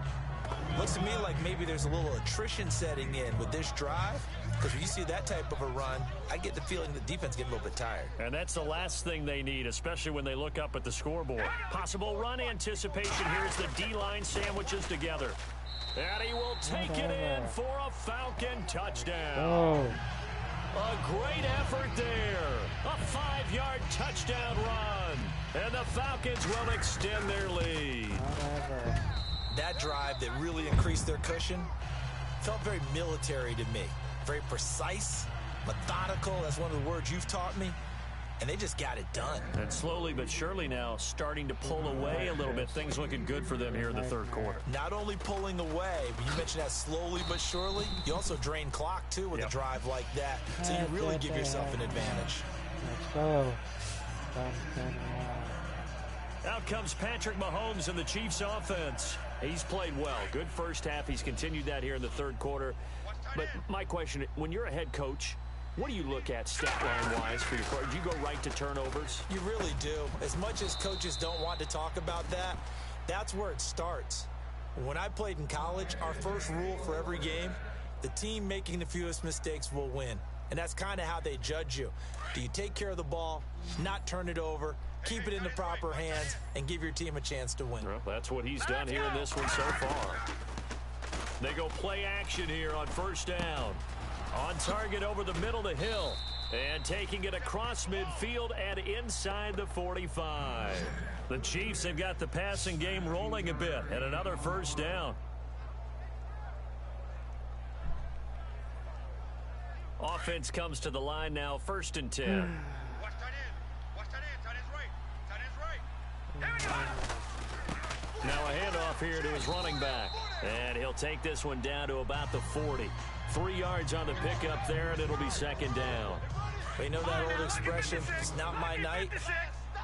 S1: Looks to me like maybe there's a little attrition setting in with this drive, because when you see that type of a run, I get the feeling the defense getting a little bit tired.
S2: And that's the last thing they need, especially when they look up at the scoreboard. Possible run anticipation here as the D-line sandwiches together. And he will take it in for a Falcon touchdown. A great effort there. A 5-yard touchdown run. And the Falcons will extend their lead.
S1: That drive that really increased their cushion felt very military to me. Very precise, methodical. That's one of the words you've taught me. And they just got it done.
S2: And slowly but surely now starting to pull away a little bit. Things looking good for them here in the 3rd quarter.
S1: Not only pulling away, but you mentioned that slowly but surely. You also drain clock, too, with a drive like that. So you really give yourself an advantage.
S4: Let's go.
S2: Out comes Patrick Mahomes in the Chiefs offense. He's played well. Good first half. He's continued that here in the 3rd quarter. But my question, when you're a head coach, what do you look at stat line-wise for your quarter? Do you go right to turnovers?
S1: You really do. As much as coaches don't want to talk about that, that's where it starts. When I played in college, our first rule for every game, the team making the fewest mistakes will win. And that's kind of how they judge you. Do you take care of the ball, not turn it over, keep it in the proper hands, and give your team a chance to win?
S2: Well, that's what he's done here in this one so far. They go play action here on 1st down. On target over the middle to Hill. And taking it across midfield and inside the 45. The Chiefs have got the passing game rolling a bit. And another 1st down. offense comes to the line now, 1st and 10.
S3: Watch tight end. Watch tight end. Tight end's right. Tight end's right. Here we go.
S2: Now a handoff here to his running back. And he'll take this one down to about the 40. 3 yards on the pickup there, and it'll be 2nd down.
S1: They know that old expression, it's not my night.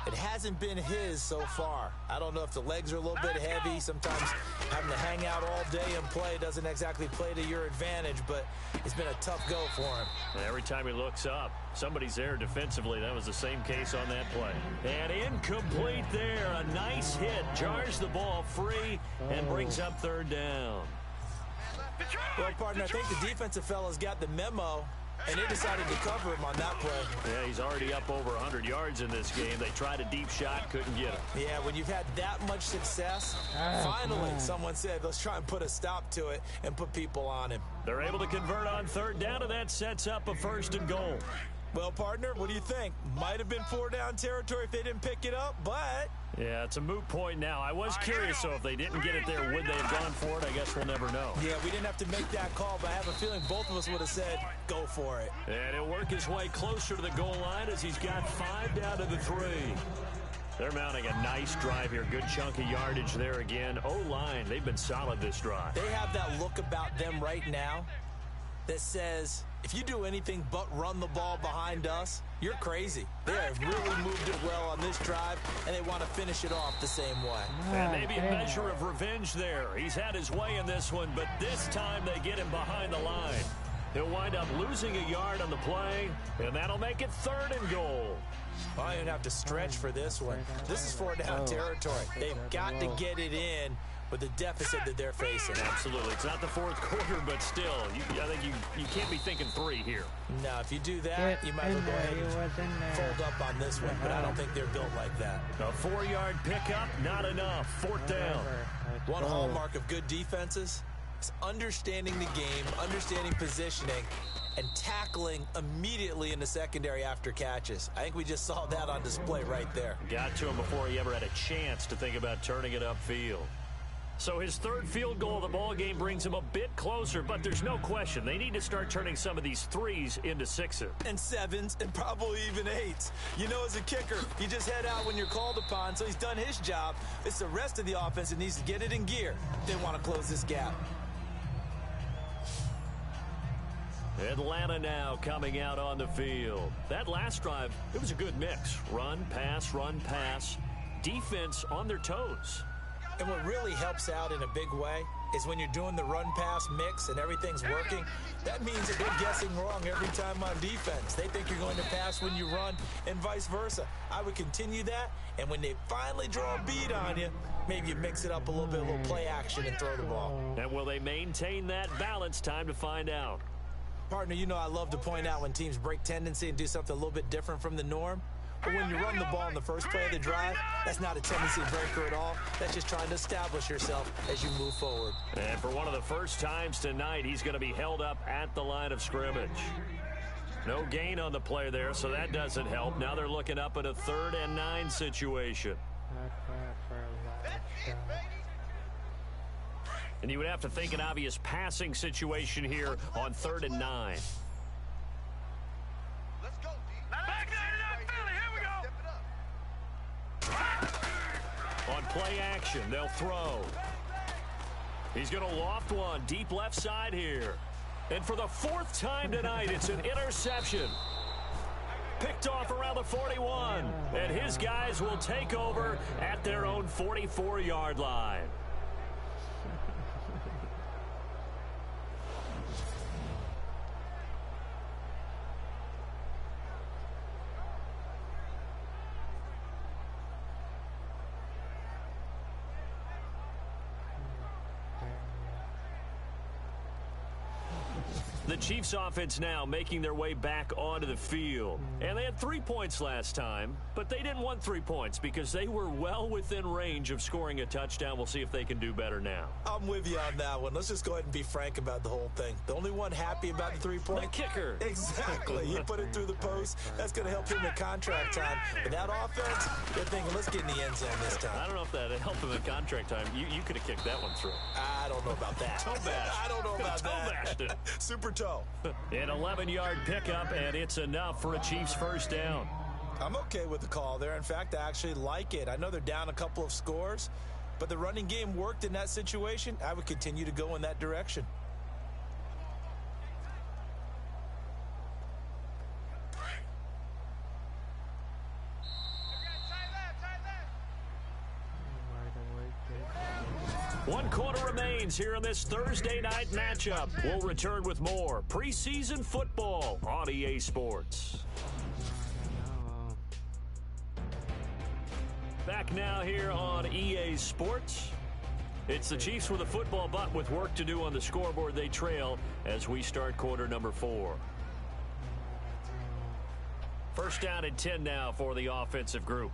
S1: It hasn't been his so far. I don't know if the legs are a little bit heavy. Sometimes having to hang out all day and play doesn't exactly play to your advantage, but it's been a tough go for him.
S2: Every time he looks up, somebody's there defensively. That was the same case on that play. And incomplete there. A nice hit. Jars the ball free and brings up 3rd down.
S1: Well, partner, I think the defensive fellas got the memo, and they decided to cover him on that play.
S2: Yeah, he's already up over 100 yards in this game. They tried a deep shot, couldn't get him.
S1: Yeah, when you've had that much success, finally someone said, let's try and put a stop to it and put people on him.
S2: They're able to convert on 3rd down, and that sets up a 1st and goal.
S1: Well, partner, what do you think? Might have been 4-down territory if they didn't pick it up, but...
S2: Yeah, it's a moot point now. I was curious, so if they didn't get it there, would they have gone for it? I guess we'll never know.
S1: Yeah, we didn't have to make that call, but I have a feeling both of us would have said, go for it.
S2: And he'll work his way closer to the goal line as he's got 5 down to the 3. They're mounting a nice drive here. Good chunk of yardage there again. O-line, they've been solid this drive.
S1: They have that look about them right now that says, if you do anything but run the ball behind us, you're crazy. They have really moved it well on this drive, and they want to finish it off the same way.
S2: And maybe a measure of revenge there. He's had his way in this one, but this time they get him behind the line. He'll wind up losing a yard on the play, and that'll make it 3rd and goal.
S1: Well, I don't even have to stretch for this one. This is 4-down territory. They've got to get it in with the deficit that they're facing.
S2: Absolutely. It's not the 4th quarter, but still, I think you can't be thinking 3 here.
S1: No, if you do that, you might as well go ahead and fold up on this one, but I don't think they're built like that.
S2: A 4-yard pickup, not enough. 4th down.
S1: One hallmark of good defenses is understanding the game, understanding positioning, and tackling immediately in the secondary after catches. I think we just saw that on display right there.
S2: Got to him before he ever had a chance to think about turning it upfield. So his 3rd field goal of the ball game brings him a bit closer, but there's no question they need to start turning some of these 3s into 6s.
S1: And 7s, and probably even 8s. You know, as a kicker, you just head out when you're called upon, so he's done his job. It's the rest of the offense that needs to get it in gear. They want to close this gap.
S2: Atlanta now coming out on the field. That last drive, it was a good mix. Run, pass, defense on their toes.
S1: And what really helps out in a big way is when you're doing the run-pass mix and everything's working, that means that they're guessing wrong every time on defense. They think you're going to pass when you run and vice versa. I would continue that, and when they finally draw a bead on you, maybe you mix it up a little bit, a little play action and throw the ball.
S2: And will they maintain that balance? Time to find out.
S1: Partner, you know I love to point out when teams break tendency and do something a little bit different from the norm. But when you run the ball in the first play of the drive, that's not a tendency breaker at all. That's just trying to establish yourself as you move forward.
S2: And for one of the first times tonight, he's going to be held up at the line of scrimmage. No gain on the play there, so that doesn't help. Now they're looking up at a 3rd and 9 situation. And you would have to think an obvious passing situation here on 3rd and 9.
S3: Let's go, D. Back 99 Philly. Here we go.
S2: On play action, they'll throw. He's going to loft one deep left side here. And for the 4th time tonight, it's an interception. Picked off around the 41. And his guys will take over at their own 44-yard line. The Chiefs offense now making their way back onto the field. And they had 3 points last time, but they didn't want 3 points because they were well within range of scoring a touchdown. We'll see if they can do better now.
S1: I'm with you on that one. Let's just go ahead and be frank about the whole thing. The only one happy about the 3-point?
S2: The kicker.
S1: Exactly. He put it through the post. That's going to help him in contract time. But that offense, they're thinking, let's get in the end zone this time.
S2: I don't know if that helped him in contract time. You could have kicked that one through.
S1: I don't know about that.
S2: Toe bash.
S1: I don't know about that.
S2: Toe bashed it.
S1: Super toe.
S2: An 11-yard pickup, and it's enough for a Chiefs first down.
S1: I'm okay with the call there. In fact, I actually like it. I know they're down a couple of scores, but the running game worked in that situation. I would continue to go in that direction.
S2: One quarter remains here in this Thursday night matchup. We'll return with more preseason football on EA Sports. Back now here on EA Sports. It's the Chiefs with a football, but with work to do on the scoreboard. They trail as we start quarter number 4. First down and 10 now for the offensive group.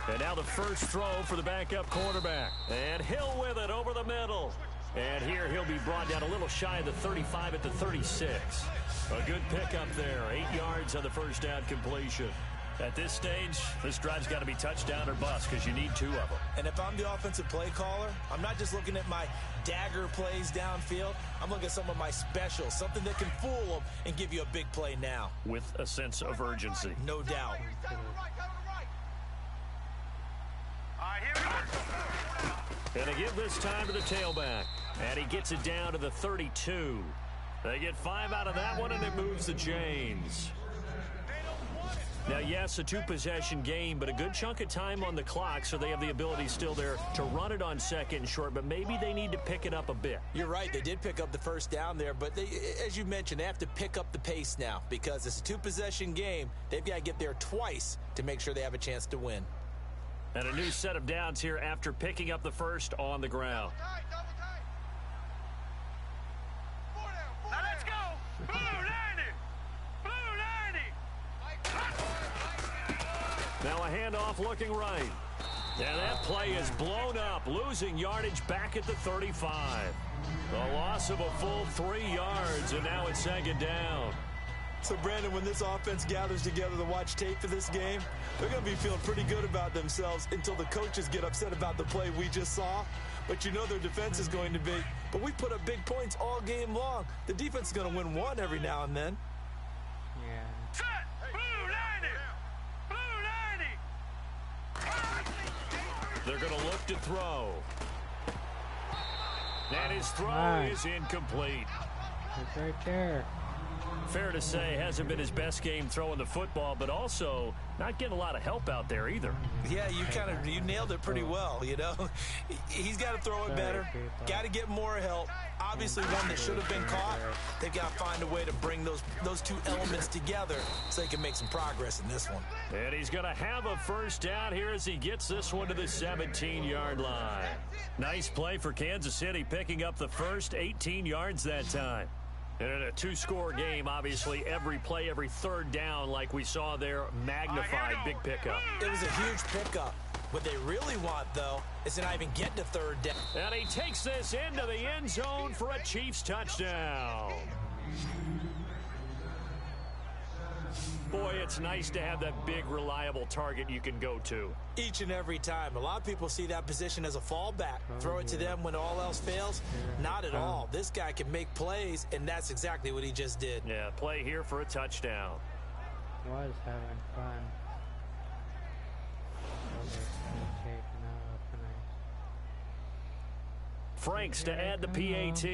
S2: And now the first throw for the backup quarterback. And Hill with it over the middle. And here he'll be brought down a little shy of the 35 at the 36. A good pickup there. 8 yards on the first down completion. At this stage, this drive's got to be touchdown or bust because you need 2 of them.
S1: And if I'm the offensive play caller, I'm not just looking at my dagger plays downfield. I'm looking at some of my specials, something that can fool them and give you a big play now.
S2: With a sense of urgency.
S1: No doubt.
S2: And they give this time to the tailback. And he gets it down to the 32. They get 5 out of that one, and it moves the chains. Now, yes, a 2-possession game, but a good chunk of time on the clock, so they have the ability still there to run it on second and short, but maybe they need to pick it up a bit.
S1: You're right. They did pick up the first down there, but they, as you mentioned, they have to pick up the pace now because it's a 2-possession game. They've got to get there twice to make sure they have a chance to win.
S2: And a new set of downs here after picking up the first on the ground.
S3: Now let's go. Blue 90. Blue 90.
S2: Now a handoff looking right. And that play is blown up, losing yardage back at the 35. A loss of a full 3 yards, and now it's second down.
S1: So, Brandon, when this offense gathers together to watch tape for this game, they're going to be feeling pretty good about themselves until the coaches get upset about the play we just saw. But you know their defense is going to be. But we put up big points all game long. The defense is going to win one every now and then.
S4: Yeah.
S3: Set. Blue 90. Blue 90.
S2: They're going to look to throw. And his throw is incomplete.
S4: It's right there.
S2: Fair to say, hasn't been his best game throwing the football, but also not getting a lot of help out there either.
S1: Yeah, you nailed it pretty well, you know. He's got to throw it better. Got to get more help. Obviously one that should have been caught. They've got to find a way to bring those two elements together so they can make some progress in this one.
S2: And he's going to have a first down here as he gets this one to the 17-yard line. Nice play for Kansas City, picking up the first 18 yards that time. And in a 2-score game, obviously, every play, every third down, like we saw there, magnified big pickup.
S1: It was a huge pickup. What they really want, though, is to not even get to third down.
S2: And he takes this into the end zone for a Chiefs touchdown. Boy, it's nice to have that big, reliable target you can go to.
S1: Each and every time. A lot of people see that position as a fallback. Throw it to them when all else fails. Not at all. This guy can make plays, and that's exactly what he just did.
S2: Yeah, play here for a touchdown.
S4: Was having fun.
S2: Franks to add the PAT.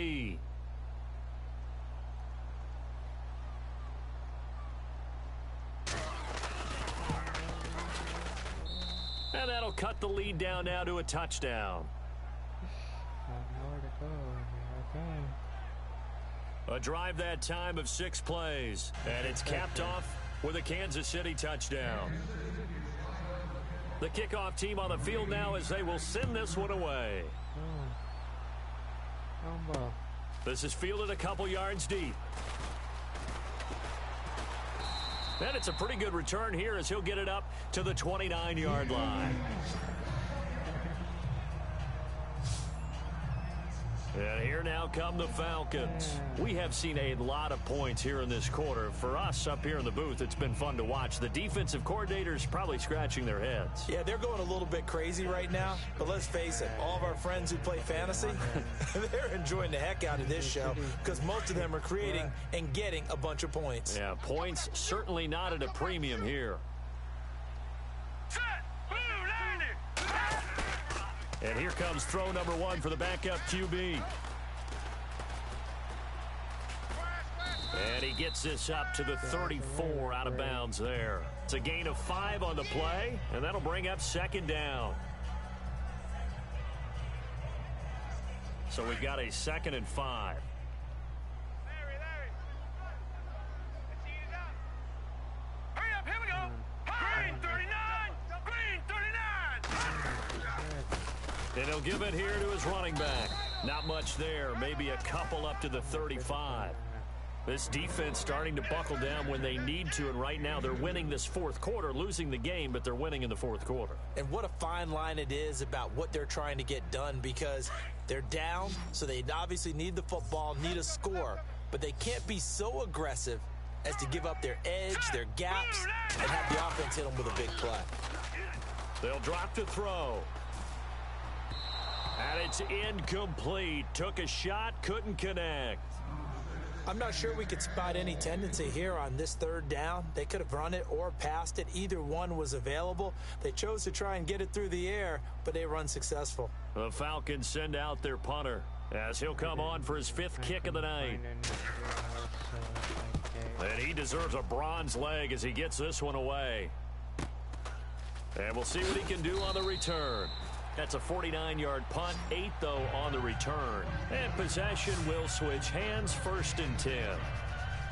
S2: And that'll cut the lead down now to a touchdown.
S4: Nowhere to go. Here I come.
S2: A drive that time of 6 plays. And it's capped off with a Kansas City touchdown. The kickoff team on the field now as they will send this one away.
S4: Well.
S2: This is fielded a couple yards deep. And it's a pretty good return here as he'll get it up to the 29-yard line. And here now come the Falcons. We have seen a lot of points here in this quarter. For us up here in the booth, it's been fun to watch. The defensive coordinators probably scratching their heads.
S1: Yeah, they're going a little bit crazy right now. But let's face it, all of our friends who play fantasy, they're enjoying the heck out of this show because most of them are creating and getting a bunch of points.
S2: Yeah, points certainly not at a premium here.
S3: Set. Blue, landing.
S2: And here comes throw number one for the backup QB. And he gets this up to the 34 out of bounds there. It's a gain of 5 on the play, and that'll bring up second down. So we've got a 2nd and 5.
S3: Larry. Let's eat it up. Hurry up, here we go. Green 39. Green 39.
S2: And he'll give it here to his running back. Not much there, maybe a couple up to the 35. This defense starting to buckle down when they need to, and right now they're winning this fourth quarter, losing the game, but they're winning in the fourth quarter.
S1: And what a fine line it is about what they're trying to get done because they're down, so they obviously need the football, need a score, but they can't be so aggressive as to give up their edge, their gaps, and have the offense hit them with a big play.
S2: They'll drop to throw. And it's incomplete. Took a shot, couldn't connect.
S1: I'm not sure we could spot any tendency here on this third down. They could have run it or passed it. Either one was available. They chose to try and get it through the air, but they were unsuccessful.
S2: The Falcons send out their punter as he'll come on for his 5th kick of the night. And he deserves a bronze leg as he gets this one away. And we'll see what he can do on the return. That's a 49-yard punt, 8 though on the return. And possession will switch hands, 1st and 10.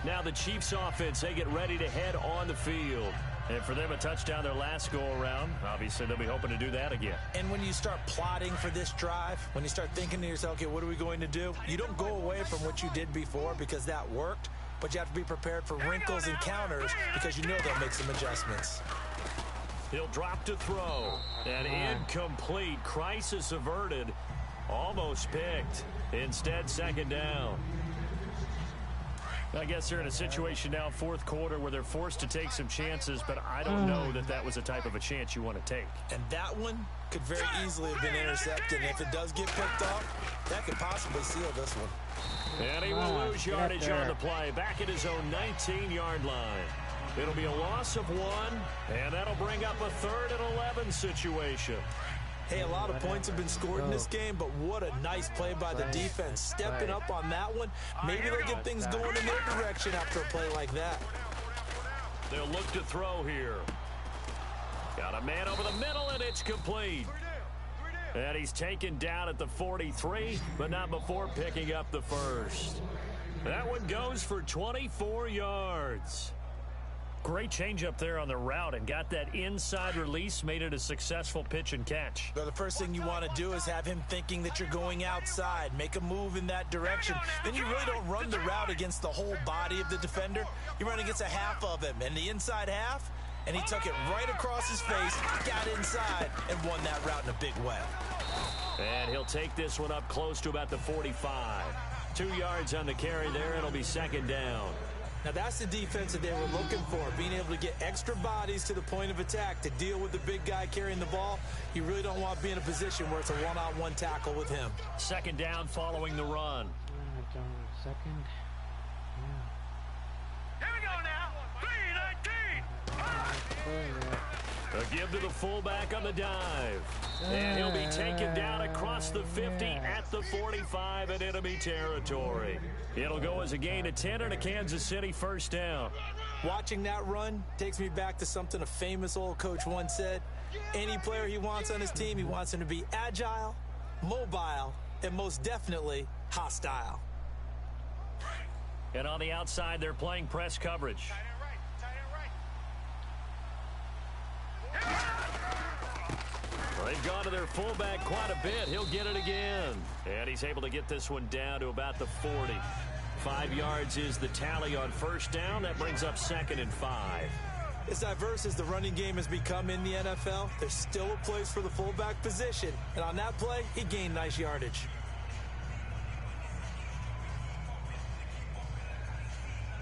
S2: Now the Chiefs offense, they get ready to head on the field. And for them, a touchdown their last go-around. Obviously, they'll be hoping to do that again.
S1: And when you start plotting for this drive, when you start thinking to yourself, okay, what are we going to do? You don't go away from what you did before because that worked, but you have to be prepared for wrinkles and counters because you know they'll make some adjustments.
S2: He'll drop to throw. And incomplete. Crisis averted. Almost picked. Instead, 2nd down. I guess they're in a situation now, 4th quarter, where they're forced to take some chances, but I don't know that that was the type of a chance you want to take.
S1: And that one could very easily have been intercepted. And if it does get picked off, that could possibly seal this one.
S2: And he will lose yardage on the play. Back at his own 19-yard line. It'll be a loss of 1, and that'll bring up a 3rd and 11 situation.
S1: Hey, a lot of points have been scored in this game, but what a nice play by the defense. Stepping up on that one. Maybe they'll get things going in their direction after a play like that.
S2: They'll look to throw here. Got a man over the middle, and it's complete. And he's taken down at the 43, but not before picking up the 1st. That one goes for 24 yards. Great change up there on the route and got that inside release, made it a successful pitch and catch.
S1: Well, the first thing you want to do is have him thinking that you're going outside, make a move in that direction. Then you really don't run the route against the whole body of the defender. You run against a half of him, and the inside half, and he took it right across his face, got inside, and won that route in a big way.
S2: And he'll take this one up close to about the 45. 2 yards on the carry there. It'll be 2nd down.
S1: Now, that's the defense that they were looking for, being able to get extra bodies to the point of attack to deal with the big guy carrying the ball. You really don't want to be in a position where it's a one-on-one tackle with him. 2nd down following the run.
S4: Second.
S3: Here we go now. 3-19.
S2: A give to the fullback on the dive. And he'll be taken down across the 50 at the 45 in enemy territory. It'll go as a gain of 10 and a Kansas City 1st down.
S1: Watching that run takes me back to something a famous old coach once said. Any player he wants on his team, he wants him to be agile, mobile, and most definitely hostile.
S2: And on the outside, they're playing press coverage. They've gone to their fullback quite a bit. He'll get it again. And he's able to get this one down to about the 40. 5 yards is the tally on 1st down. That brings up 2nd and 5.
S1: As diverse as the running game has become in the NFL, there's still a place for the fullback position. And on that play, he gained nice yardage.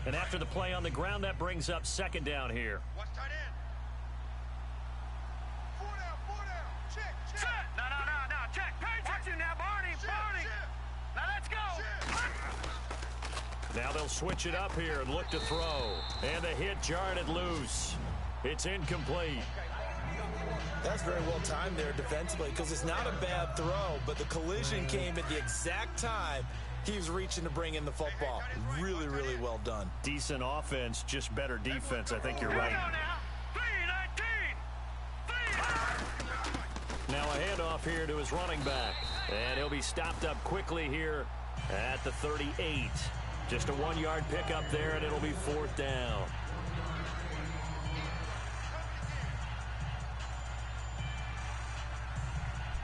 S2: And after the play on the ground, that brings up second down here.
S3: Watch tight end. 4 down. Check. Set. No. Check. Pay attention now, Barney. Now let's go.
S2: Now they'll switch it up here and look to throw. And the hit jarred it loose. It's incomplete.
S1: That's very well timed there defensively because it's not a bad throw, but the collision came at the exact time he was reaching to bring in the football. Really, really well done.
S2: Decent offense, just better defense. I think you're right. Now a handoff here to his running back. And he'll be stopped up quickly here at the 38. Just a 1-yard pickup there, and it'll be 4th down.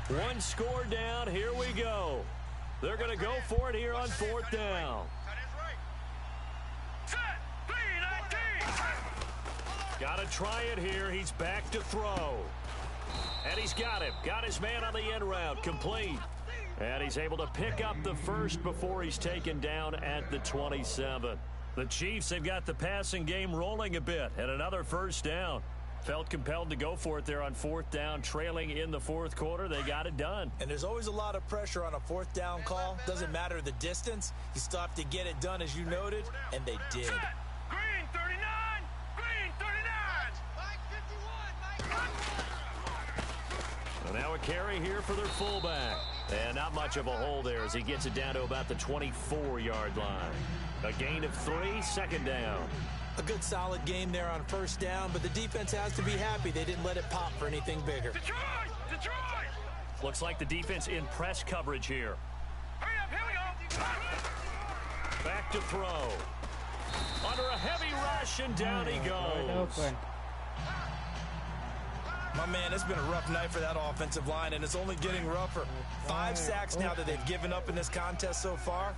S2: One score down. Here we go. They're going to go for it here on 4th down. Got to try it here. He's back to throw. And he's got him. Got his man on the end route. Complete. And he's able to pick up the first before he's taken down at the 27. The Chiefs have got the passing game rolling a bit. And another first down. Felt compelled to go for it there on 4th down, trailing in the 4th quarter. They got it done.
S1: And there's always a lot of pressure on a 4th down call. Doesn't matter the distance. You still have to get it done, as you noted, and they did.
S3: Green 39. Green 39. Mike 51.
S2: Well, now a carry here for their fullback. And not much of a hole there as he gets it down to about the 24-yard line. A gain of 3, 2nd down.
S1: A good solid game there on 1st down, but the defense has to be happy they didn't let it pop for anything bigger.
S3: Detroit!
S2: Looks like the defense in press coverage here.
S3: Hurry up, here we go.
S2: Back to throw. Under a heavy rush, and down he goes.
S1: My man, it's been a rough night for that offensive line, and it's only getting rougher. 5 sacks now that they've given up in this contest so far.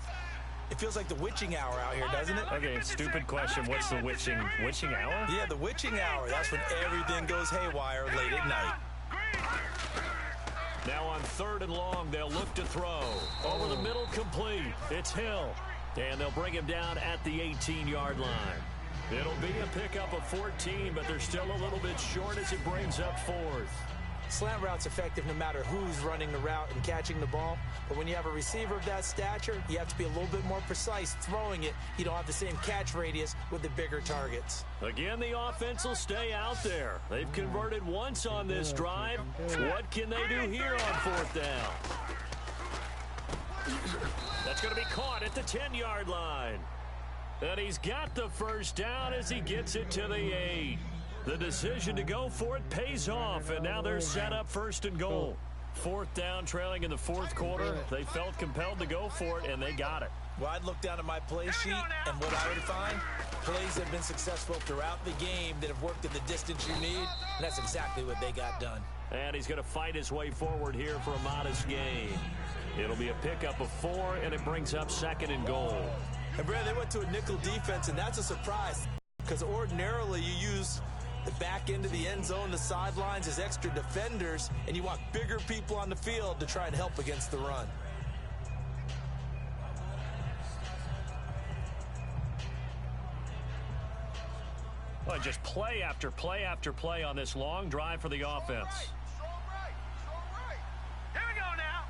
S1: It feels like the witching hour out here, doesn't it?
S2: Okay, stupid question. What's the witching hour?
S1: Yeah, the witching hour. That's when everything goes haywire late at night.
S2: Now on 3rd and long, they'll look to throw. Over the middle, complete. It's Hill. And they'll bring him down at the 18-yard line. It'll be a pickup of 14, but they're still a little bit short as it brings up 4th.
S1: Slant route's effective no matter who's running the route and catching the ball. But when you have a receiver of that stature, you have to be a little bit more precise throwing it. You don't have the same catch radius with the bigger targets.
S2: Again, the offense will stay out there. They've converted once on this drive. What can they do here on 4th down? That's going to be caught at the 10-yard line. And he's got the first down as he gets it to the 8. The decision to go for it pays off, and now they're set up 1st and goal. 4th down, trailing in the 4th quarter. They felt compelled to go for it, and they got it.
S1: Well, I'd look down at my play sheet, and what I would find, plays have been successful throughout the game that have worked at the distance you need, and that's exactly what they got done.
S2: And he's going to fight his way forward here for a modest gain. It'll be a pickup of 4, and it brings up 2nd and goal.
S1: And, Brad, they went to a nickel defense, and that's a surprise because ordinarily you use the back end of the end zone, the sidelines as extra defenders, and you want bigger people on the field to try and help against the run.
S2: Well, just play after play after play on this long drive for the offense.
S3: Here we go now.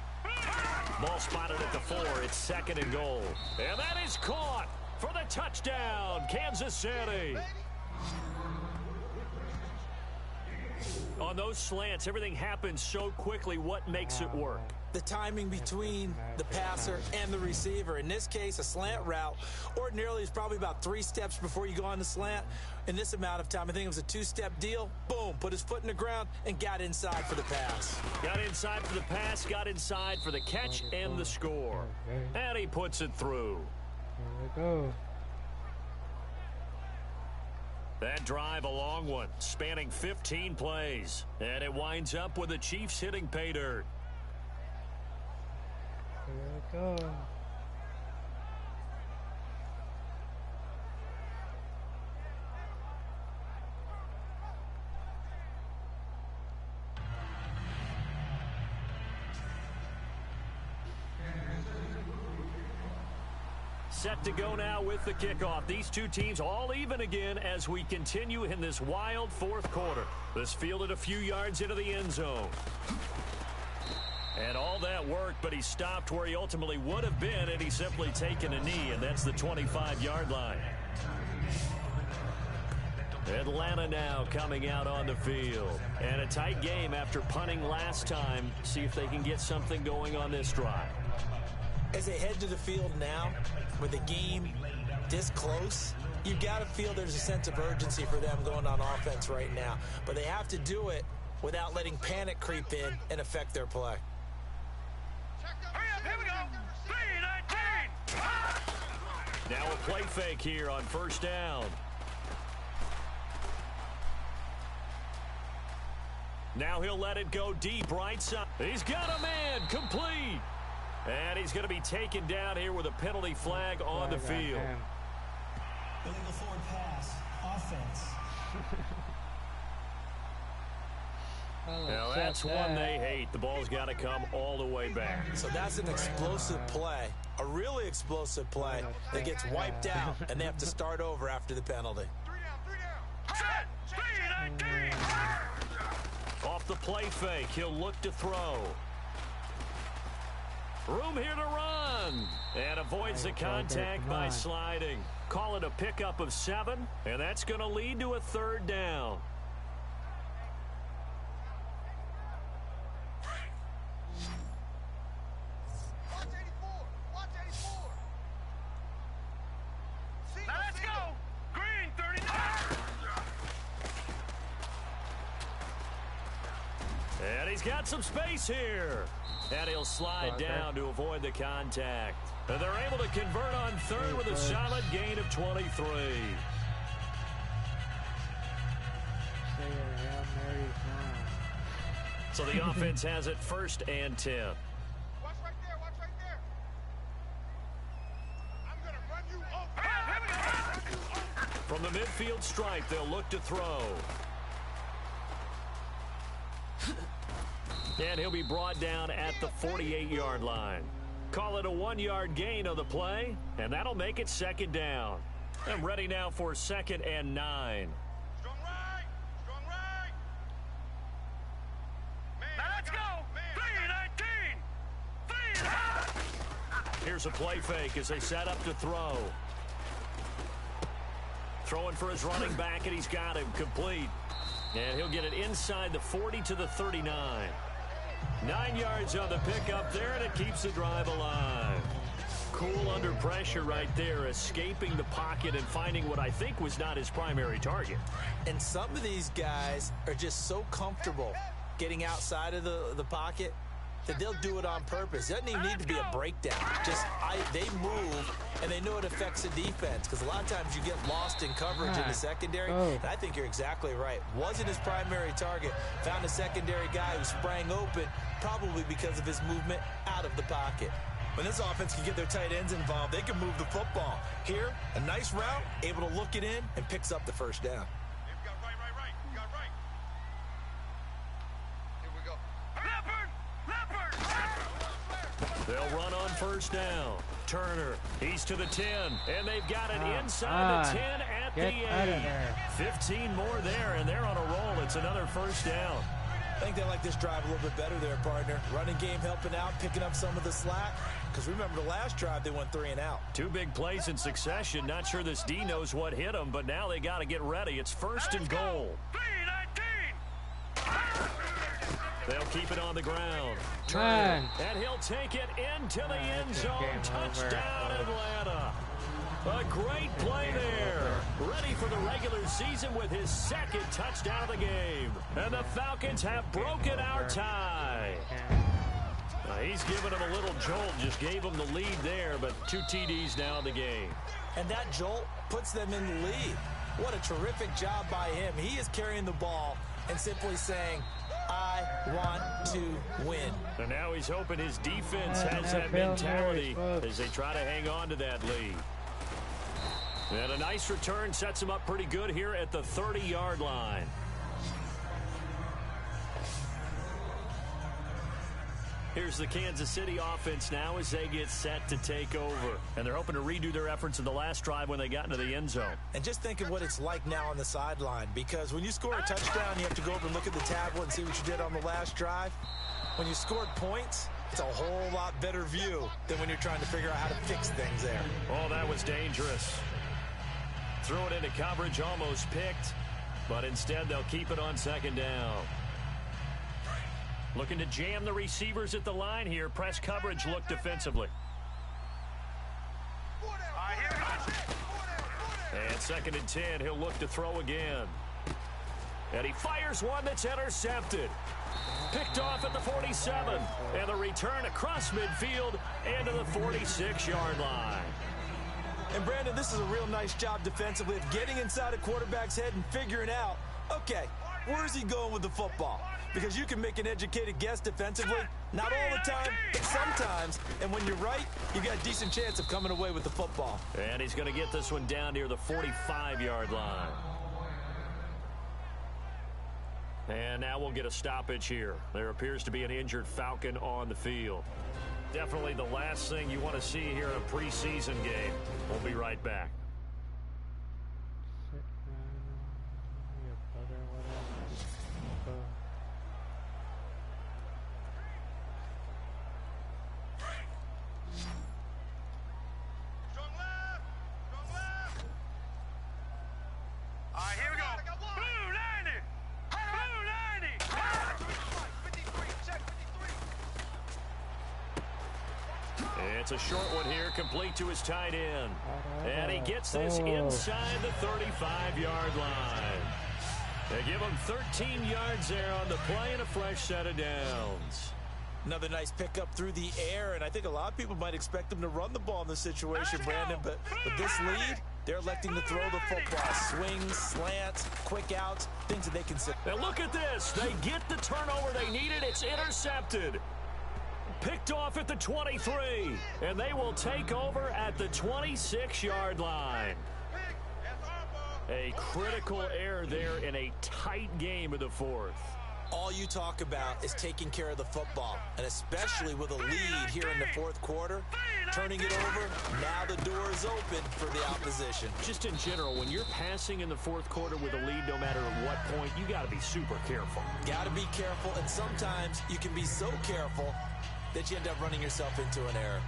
S2: Ball spotted at the 4. It's 2nd and goal. And that is caught for the touchdown, Kansas City. On those slants, everything happens so quickly. What makes it work?
S1: The timing between the passer and the receiver. In this case, a slant route ordinarily is probably about 3 steps before you go on the slant. In this amount of time, I think it was a 2-step deal. Boom, put his foot in the ground and got inside for the pass.
S2: Got inside for the pass, got inside for the catch and the score. And he puts it through.
S4: Here we go.
S2: That drive, a long one, spanning 15 plays. And it winds up with the Chiefs hitting pay dirt.
S4: Here we go.
S2: set to go now with the kickoff. These two teams all even again as we continue in this wild fourth quarter. This fielded a few yards into the end zone. And all that work, but he stopped where he ultimately would have been, and he's simply taken a knee, and that's the 25-yard line. Atlanta now coming out on the field. And a tight game after punting last time. See if they can get something going on this drive.
S1: As they head to the field now, with the game this close, you've got to feel there's a sense of urgency for them going on offense right now. But they have to do it without letting panic creep in and affect their play.
S3: Hurry up, here we go. 3-19.
S2: Now a play fake here on first down. Now he'll let it go deep right side. He's got a man complete. And he's going to be taken down here with a penalty flag on the field.
S5: Illegal forward pass. Offense.
S2: Now that's one they hate. The ball's got to come all the way back.
S1: So that's an explosive play, a really explosive play that gets wiped out, and they have to start over after the penalty.
S3: 3 down. Set. 3-19.
S2: Off the play fake, he'll look to throw. Room here to run. And avoids the contact by sliding. Call it a pickup of 7, and that's going to lead to a third down.
S3: Watch 84. Watch 84. Now let's go. Green 39.
S2: And he's got some space here. And he'll slide down to avoid the contact. And they're able to convert on third with a solid gain of 23. So the offense has it 1st and 10.
S3: Watch right there. Watch right there. I'm going to run you over.
S2: From the midfield stripe, they'll look to throw. And he'll be brought down at the 48-yard line. Call it a 1-yard gain on the play, and that'll make it 2nd down. And ready now for 2nd and 9.
S3: Strong right. Strong right. Man, now let's go. 3-19.
S2: Here's a play fake as they set up to throw. Throwing for his running back, and he's got him complete. And he'll get it inside the 40 to the 39. 9 yards on the pickup there, and it keeps the drive alive. Cool under pressure right there, escaping the pocket and finding what I think was not his primary target.
S1: And some of these guys are just so comfortable getting outside of the pocket that they'll do it on purpose. It doesn't even need to be a breakdown. They move, and they know it affects the defense, because a lot of times you get lost in coverage in the secondary. And I think you're exactly right. Wasn't his primary target. Found a secondary guy who sprang open, probably because of his movement out of the pocket. When this offense can get their tight ends involved, they can move the football. Here, a nice route, able to look it in, and picks up the 1st down.
S3: You got right. You got right. Here we go. Leopard!
S2: They'll run on 1st down. Turner, he's to the 10, and they've got it inside the 10 at the 8. 15 more there, and they're on a roll. It's another 1st down.
S1: I think they like this drive a little bit better there, partner. Running game helping out, picking up some of the slack. Because remember, the last drive, they went 3 and out.
S2: 2 big plays in succession. Not sure this D knows what hit him, but now they got to get ready. It's 1st and goal.
S3: 3-19.
S2: They'll keep it on the ground. Turner, and he'll take it into the end zone. Touchdown, Atlanta. A great play there. Ready for the regular season with his 2nd touchdown of the game. And the Falcons have broken our tie. He's given him a little jolt, just gave him the lead there, but 2 TDs now in the game.
S1: And that jolt puts them in the lead. What a terrific job by him. He is carrying the ball and simply saying, I want to win.
S2: And now he's hoping his defense has that mentality as they try to hang on to that lead. And a nice return sets him up pretty good here at the 30-yard line. Here's the Kansas City offense now as they get set to take over. And they're hoping to redo their efforts in the last drive when they got into the end zone.
S1: And just think of what it's like now on the sideline, because when you score a touchdown, you have to go over and look at the tablet and see what you did on the last drive. When you scored points, it's a whole lot better view than when you're trying to figure out how to fix things there.
S2: Oh, that was dangerous. Threw it into coverage, almost picked, but instead they'll keep it on second down. Looking to jam the receivers at the line here. Press coverage look defensively. And 2nd and 10, he'll look to throw again. And he fires one that's intercepted. Picked off at the 47. And the return across midfield and to the 46-yard line.
S1: And Brandon, this is a real nice job defensively of getting inside a quarterback's head and figuring out, okay, where's he going with the football? Because you can make an educated guess defensively, not all the time, but sometimes. And when you're right, you got a decent chance of coming away with the football.
S2: And he's going to get this one down near the 45-yard line. And now we'll get a stoppage here. There appears to be an injured Falcon on the field. Definitely the last thing you want to see here in a preseason game. We'll be right back. It's a short one here, complete to his tight end. And he gets this inside the 35-yard line. They give him 13 yards there on the play and a fresh set of downs.
S1: Another nice pickup through the air, and I think a lot of people might expect them to run the ball in this situation, Brandon, but with this lead, they're electing to throw the football. Swings, slants, quick outs, things that they can sit.
S2: Now look at this. They get the turnover they needed. It's intercepted. Picked off at the 23, and they will take over at the 26-yard line. A critical error there in a tight game of the fourth.
S1: All you talk about is taking care of the football, and especially with a lead here in the fourth quarter, turning it over, now the door is open for the opposition.
S2: Just in general, when you're passing in the fourth quarter with a lead, no matter at what point, you got to be super careful.
S1: Got to be careful, and sometimes you can be so careful that you end up running yourself into an error.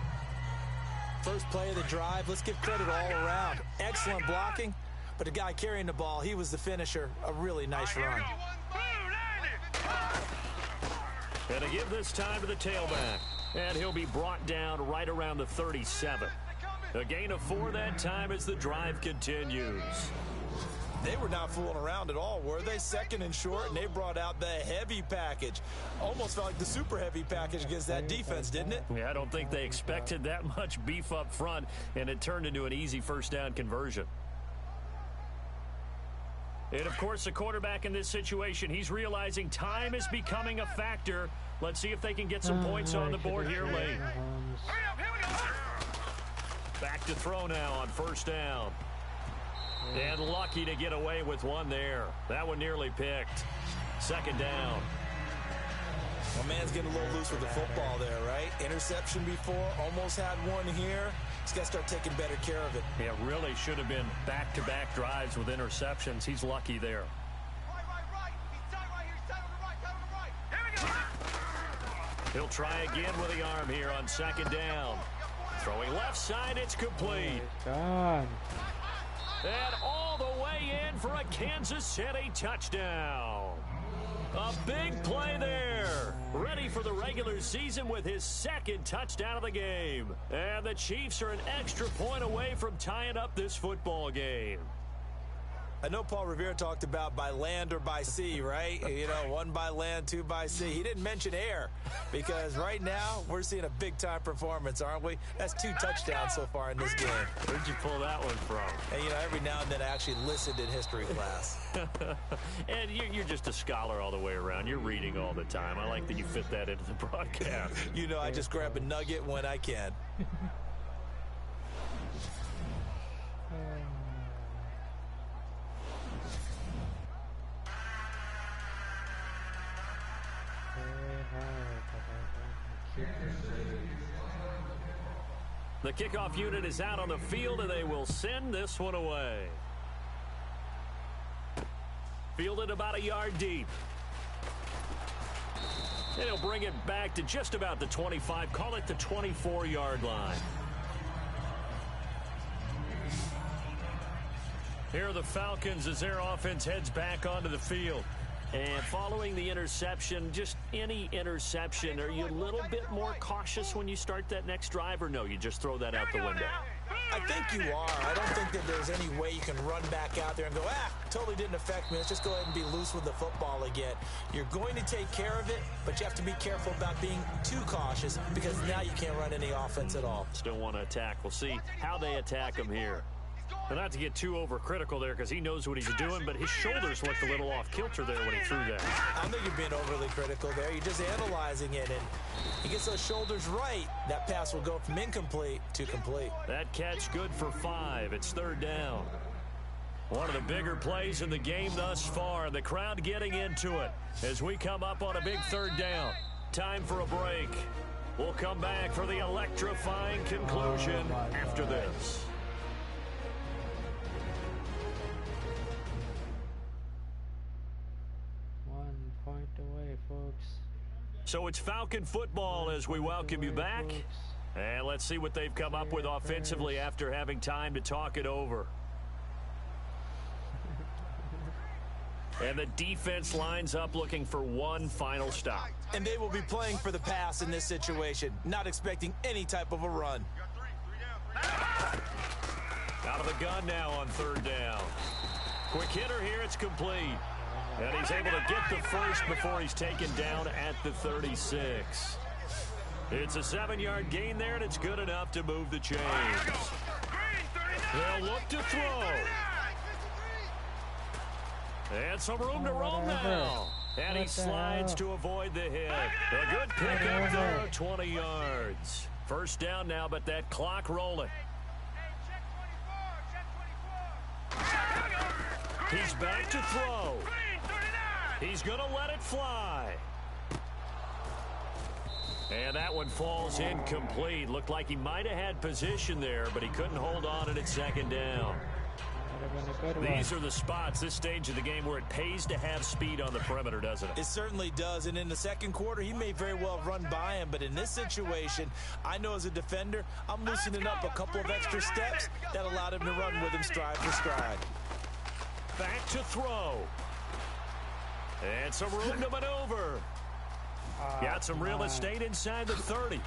S1: First play of the drive, let's give credit all around. Excellent blocking, but the guy carrying the ball, he was the finisher. A really nice run.
S2: And to give this time to the tailback. And he'll be brought down right around the 37. A gain of 4 that time as the drive continues.
S1: They were not fooling around at all, were they? 2nd and short, and they brought out the heavy package. Almost felt like the super heavy package against that defense, didn't it?
S2: Yeah, I don't think they expected that much beef up front, and it turned into an easy first down conversion. And, of course, the quarterback in this situation, he's realizing time is becoming a factor. Let's see if they can get some points on the board here late. Back to throw now on first down. And lucky to get away with one there. That one nearly picked. 2nd down.
S1: Well, man's getting a little loose with the football there, right? Interception before, almost had one here. He's got to start taking better care of it.
S2: Yeah, really should have been back-to-back drives with interceptions. He's lucky there. He'll try again with the arm here on 2nd down. Throwing left side, it's complete.
S4: God.
S2: And all the way in for a Kansas City touchdown. A big play there. Ready for the regular season with his 2nd touchdown of the game. And the Chiefs are an extra point away from tying up this football game.
S1: I know Paul Revere talked about by land or by sea, right? You know, 1 by land, 2 by sea. He didn't mention air because right now we're seeing a big-time performance, aren't we? That's 2 touchdowns so far in this game.
S2: Where'd you pull that one from?
S1: And, you know, every now and then I actually listened in history class.
S2: And you're just a scholar all the way around. You're reading all the time. I like that you fit that into the broadcast.
S1: You know, I just grab a nugget when I can.
S2: The kickoff unit is out on the field, and they will send this one away. Fielded about a yard deep. And he'll bring it back to just about the 25. Call it the 24-yard line. Here are the Falcons as their offense heads back onto the field. And following the interception, just any interception, are you a little bit more cautious when you start that next drive, or no, you just throw that out the window?
S1: I think you are. I don't think that there's any way you can run back out there and go, totally didn't affect me. Let's just go ahead and be loose with the football again. You're going to take care of it, but you have to be careful about being too cautious because now you can't run any offense at all.
S2: Still want to attack. We'll see how they attack him here. But not to get too overcritical there because he knows what he's doing, but his shoulders looked a little off kilter there when he threw that.
S1: I don't think you're being overly critical there. You're just analyzing it, and he gets those shoulders right. That pass will go from incomplete to complete.
S2: That catch good for 5. It's third down. One of the bigger plays in the game thus far. The crowd getting into it as we come up on a big third down. Time for a break. We'll come back for the electrifying conclusion after this.
S4: 1 point away, folks.
S2: So it's Falcon football as we welcome you back. And let's see what they've come up with offensively after having time to talk it over. And the defense lines up looking for one final stop.
S1: And they will be playing for the pass in this situation, not expecting any type of a run.
S2: Out of the gun now on third down. Quick hitter here, it's complete. And he's able to get the first before he's taken down at the 36. It's a 7-yard gain there, and it's good enough to move the chains. They'll look to throw. And some room to roam now. And he slides to avoid the hit. A good pickup there at 20 yards. First down now, but that clock rolling. He's back to throw. He's going to let it fly. And that one falls incomplete. Looked like he might have had position there, but he couldn't hold on at second down. These are the spots, this stage of the game, where it pays to have speed on the perimeter, doesn't it?
S1: It certainly does, and in the second quarter, he may very well run by him, but in this situation, I know as a defender, I'm loosening up a couple of extra steps that allowed him to run with him stride for stride.
S2: Back to throw. And some room to maneuver. Got some real estate inside the 30.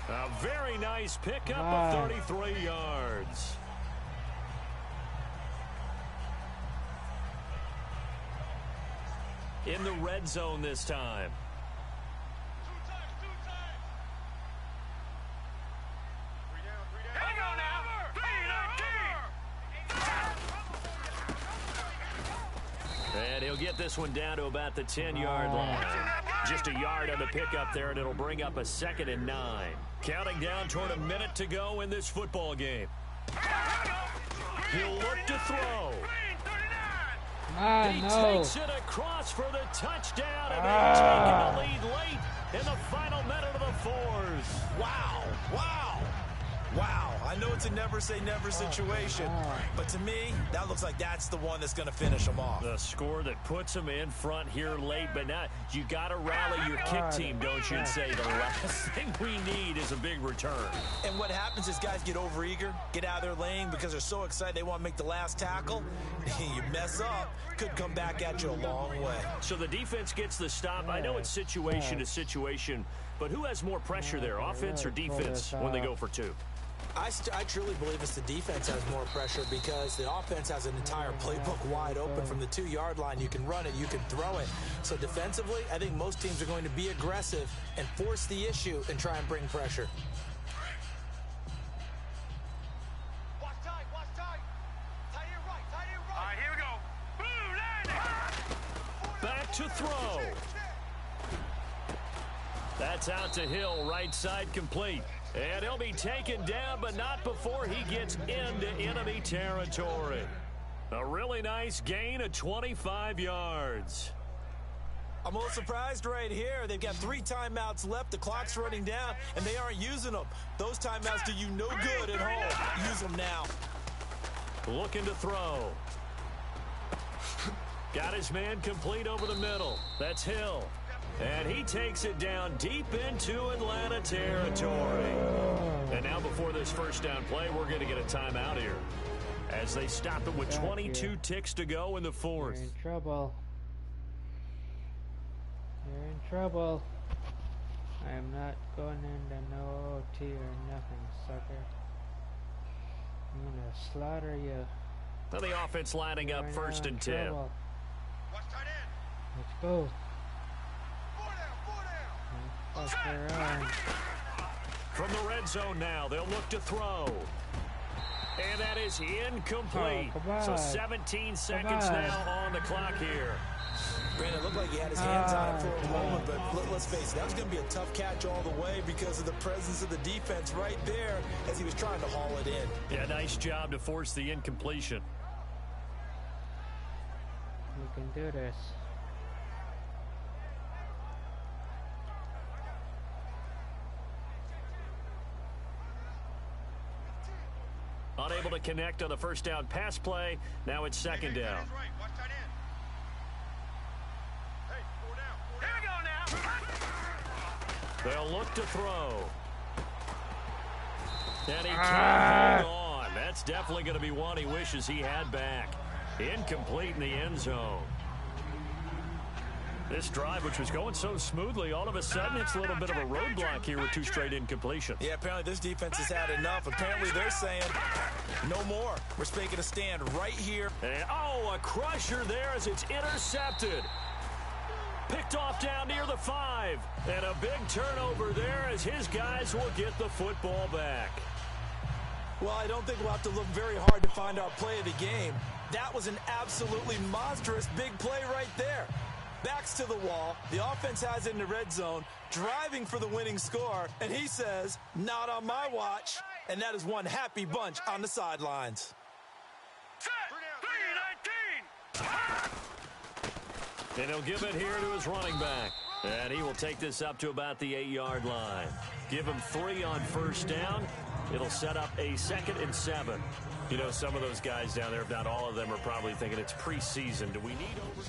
S2: A very nice pickup of 33 yards. In the red zone this time. And he'll get this one down to about the 10-yard line. Just a yard on the pickup there, and it'll bring up a 2nd and 9. Counting down toward a minute to go in this football game. He'll look to throw. He takes it across for the touchdown, and they've taken the lead late in the final minute of the 4th.
S1: Wow, wow, wow. I know it's a never-say-never situation, but to me, that looks like that's the one that's going to finish them off.
S2: The score that puts them in front here late, but now you got to rally your kick team, don't you, and say the last thing we need is a big return.
S1: And what happens is guys get overeager, get out of their lane because they're so excited they want to make the last tackle. You mess up, could come back at you a long way.
S2: So the defense gets the stop. I know it's situation to situation, but who has more pressure there, offense or defense, when they go for 2?
S1: I truly believe it's the defense has more pressure because the offense has an entire playbook wide open from the 2-yard line. You can run it, you can throw it. So defensively, I think most teams are going to be aggressive and force the issue and try and bring pressure.
S3: Watch tight, watch tight. Tight end right, tight end right. All right, here we go. Boom,
S2: back to throw. That's out to Hill, right side complete. And he'll be taken down, but not before he gets into enemy territory. A really nice gain of 25 yards.
S1: I'm a little surprised right here. They've got 3 timeouts left. The clock's running down, and they aren't using them. Those timeouts do you no good at home. Use them now.
S2: Looking to throw. Got his man complete over the middle. That's Hill. And he takes it down deep into Atlanta territory. And now before this first down play, we're going to get a timeout here, as they stop it with 22 ticks to go in the fourth.
S4: You're in trouble. You're in trouble. I am not going into no OT or nothing, sucker. I'm gonna slaughter you.
S2: Now the offense lining up first and 10.
S3: Watch tight end.
S4: Let's go.
S3: 4 down, 4 down.
S4: Fuck her on.
S2: From the red zone now, they'll look to throw. And that is incomplete.
S4: Oh, come on.
S2: So 17 seconds now on the clock here.
S1: Brandon, it looked like he had his hands on it for a moment, but let's face it, that was going to be a tough catch all the way because of the presence of the defense right there as he was trying to haul it in.
S2: Yeah, nice job to force the incompletion.
S4: We can do this.
S2: Unable to connect on the first down pass play. Now it's second down.
S3: Right. Watch tight end. Hey, 4 down, 4 down.
S2: They'll look to throw. And he can't hold on. That's definitely going to be one he wishes he had back. Incomplete in the end zone. This drive, which was going so smoothly, all of a sudden it's a little bit of a roadblock here with 2 straight incompletion.
S1: Yeah, apparently this defense has had enough. Apparently they're saying no more. We're making a stand right here.
S2: And, oh, a crusher there as it's intercepted. Picked off down near the 5. And a big turnover there as his guys will get the football back.
S1: Well, I don't think we'll have to look very hard to find our play of the game. That was an absolutely monstrous big play right there. Backs to the wall. The offense has it in the red zone, driving for the winning score. And he says, not on my watch. And that is one happy bunch on the sidelines.
S3: Set. 3-19.
S2: And he'll give it here to his running back. And he will take this up to about the 8-yard line. Give him 3 on first down. It'll set up a 2nd and 7. You know, some of those guys down there, if not all of them, are probably thinking it's preseason. Do we need over...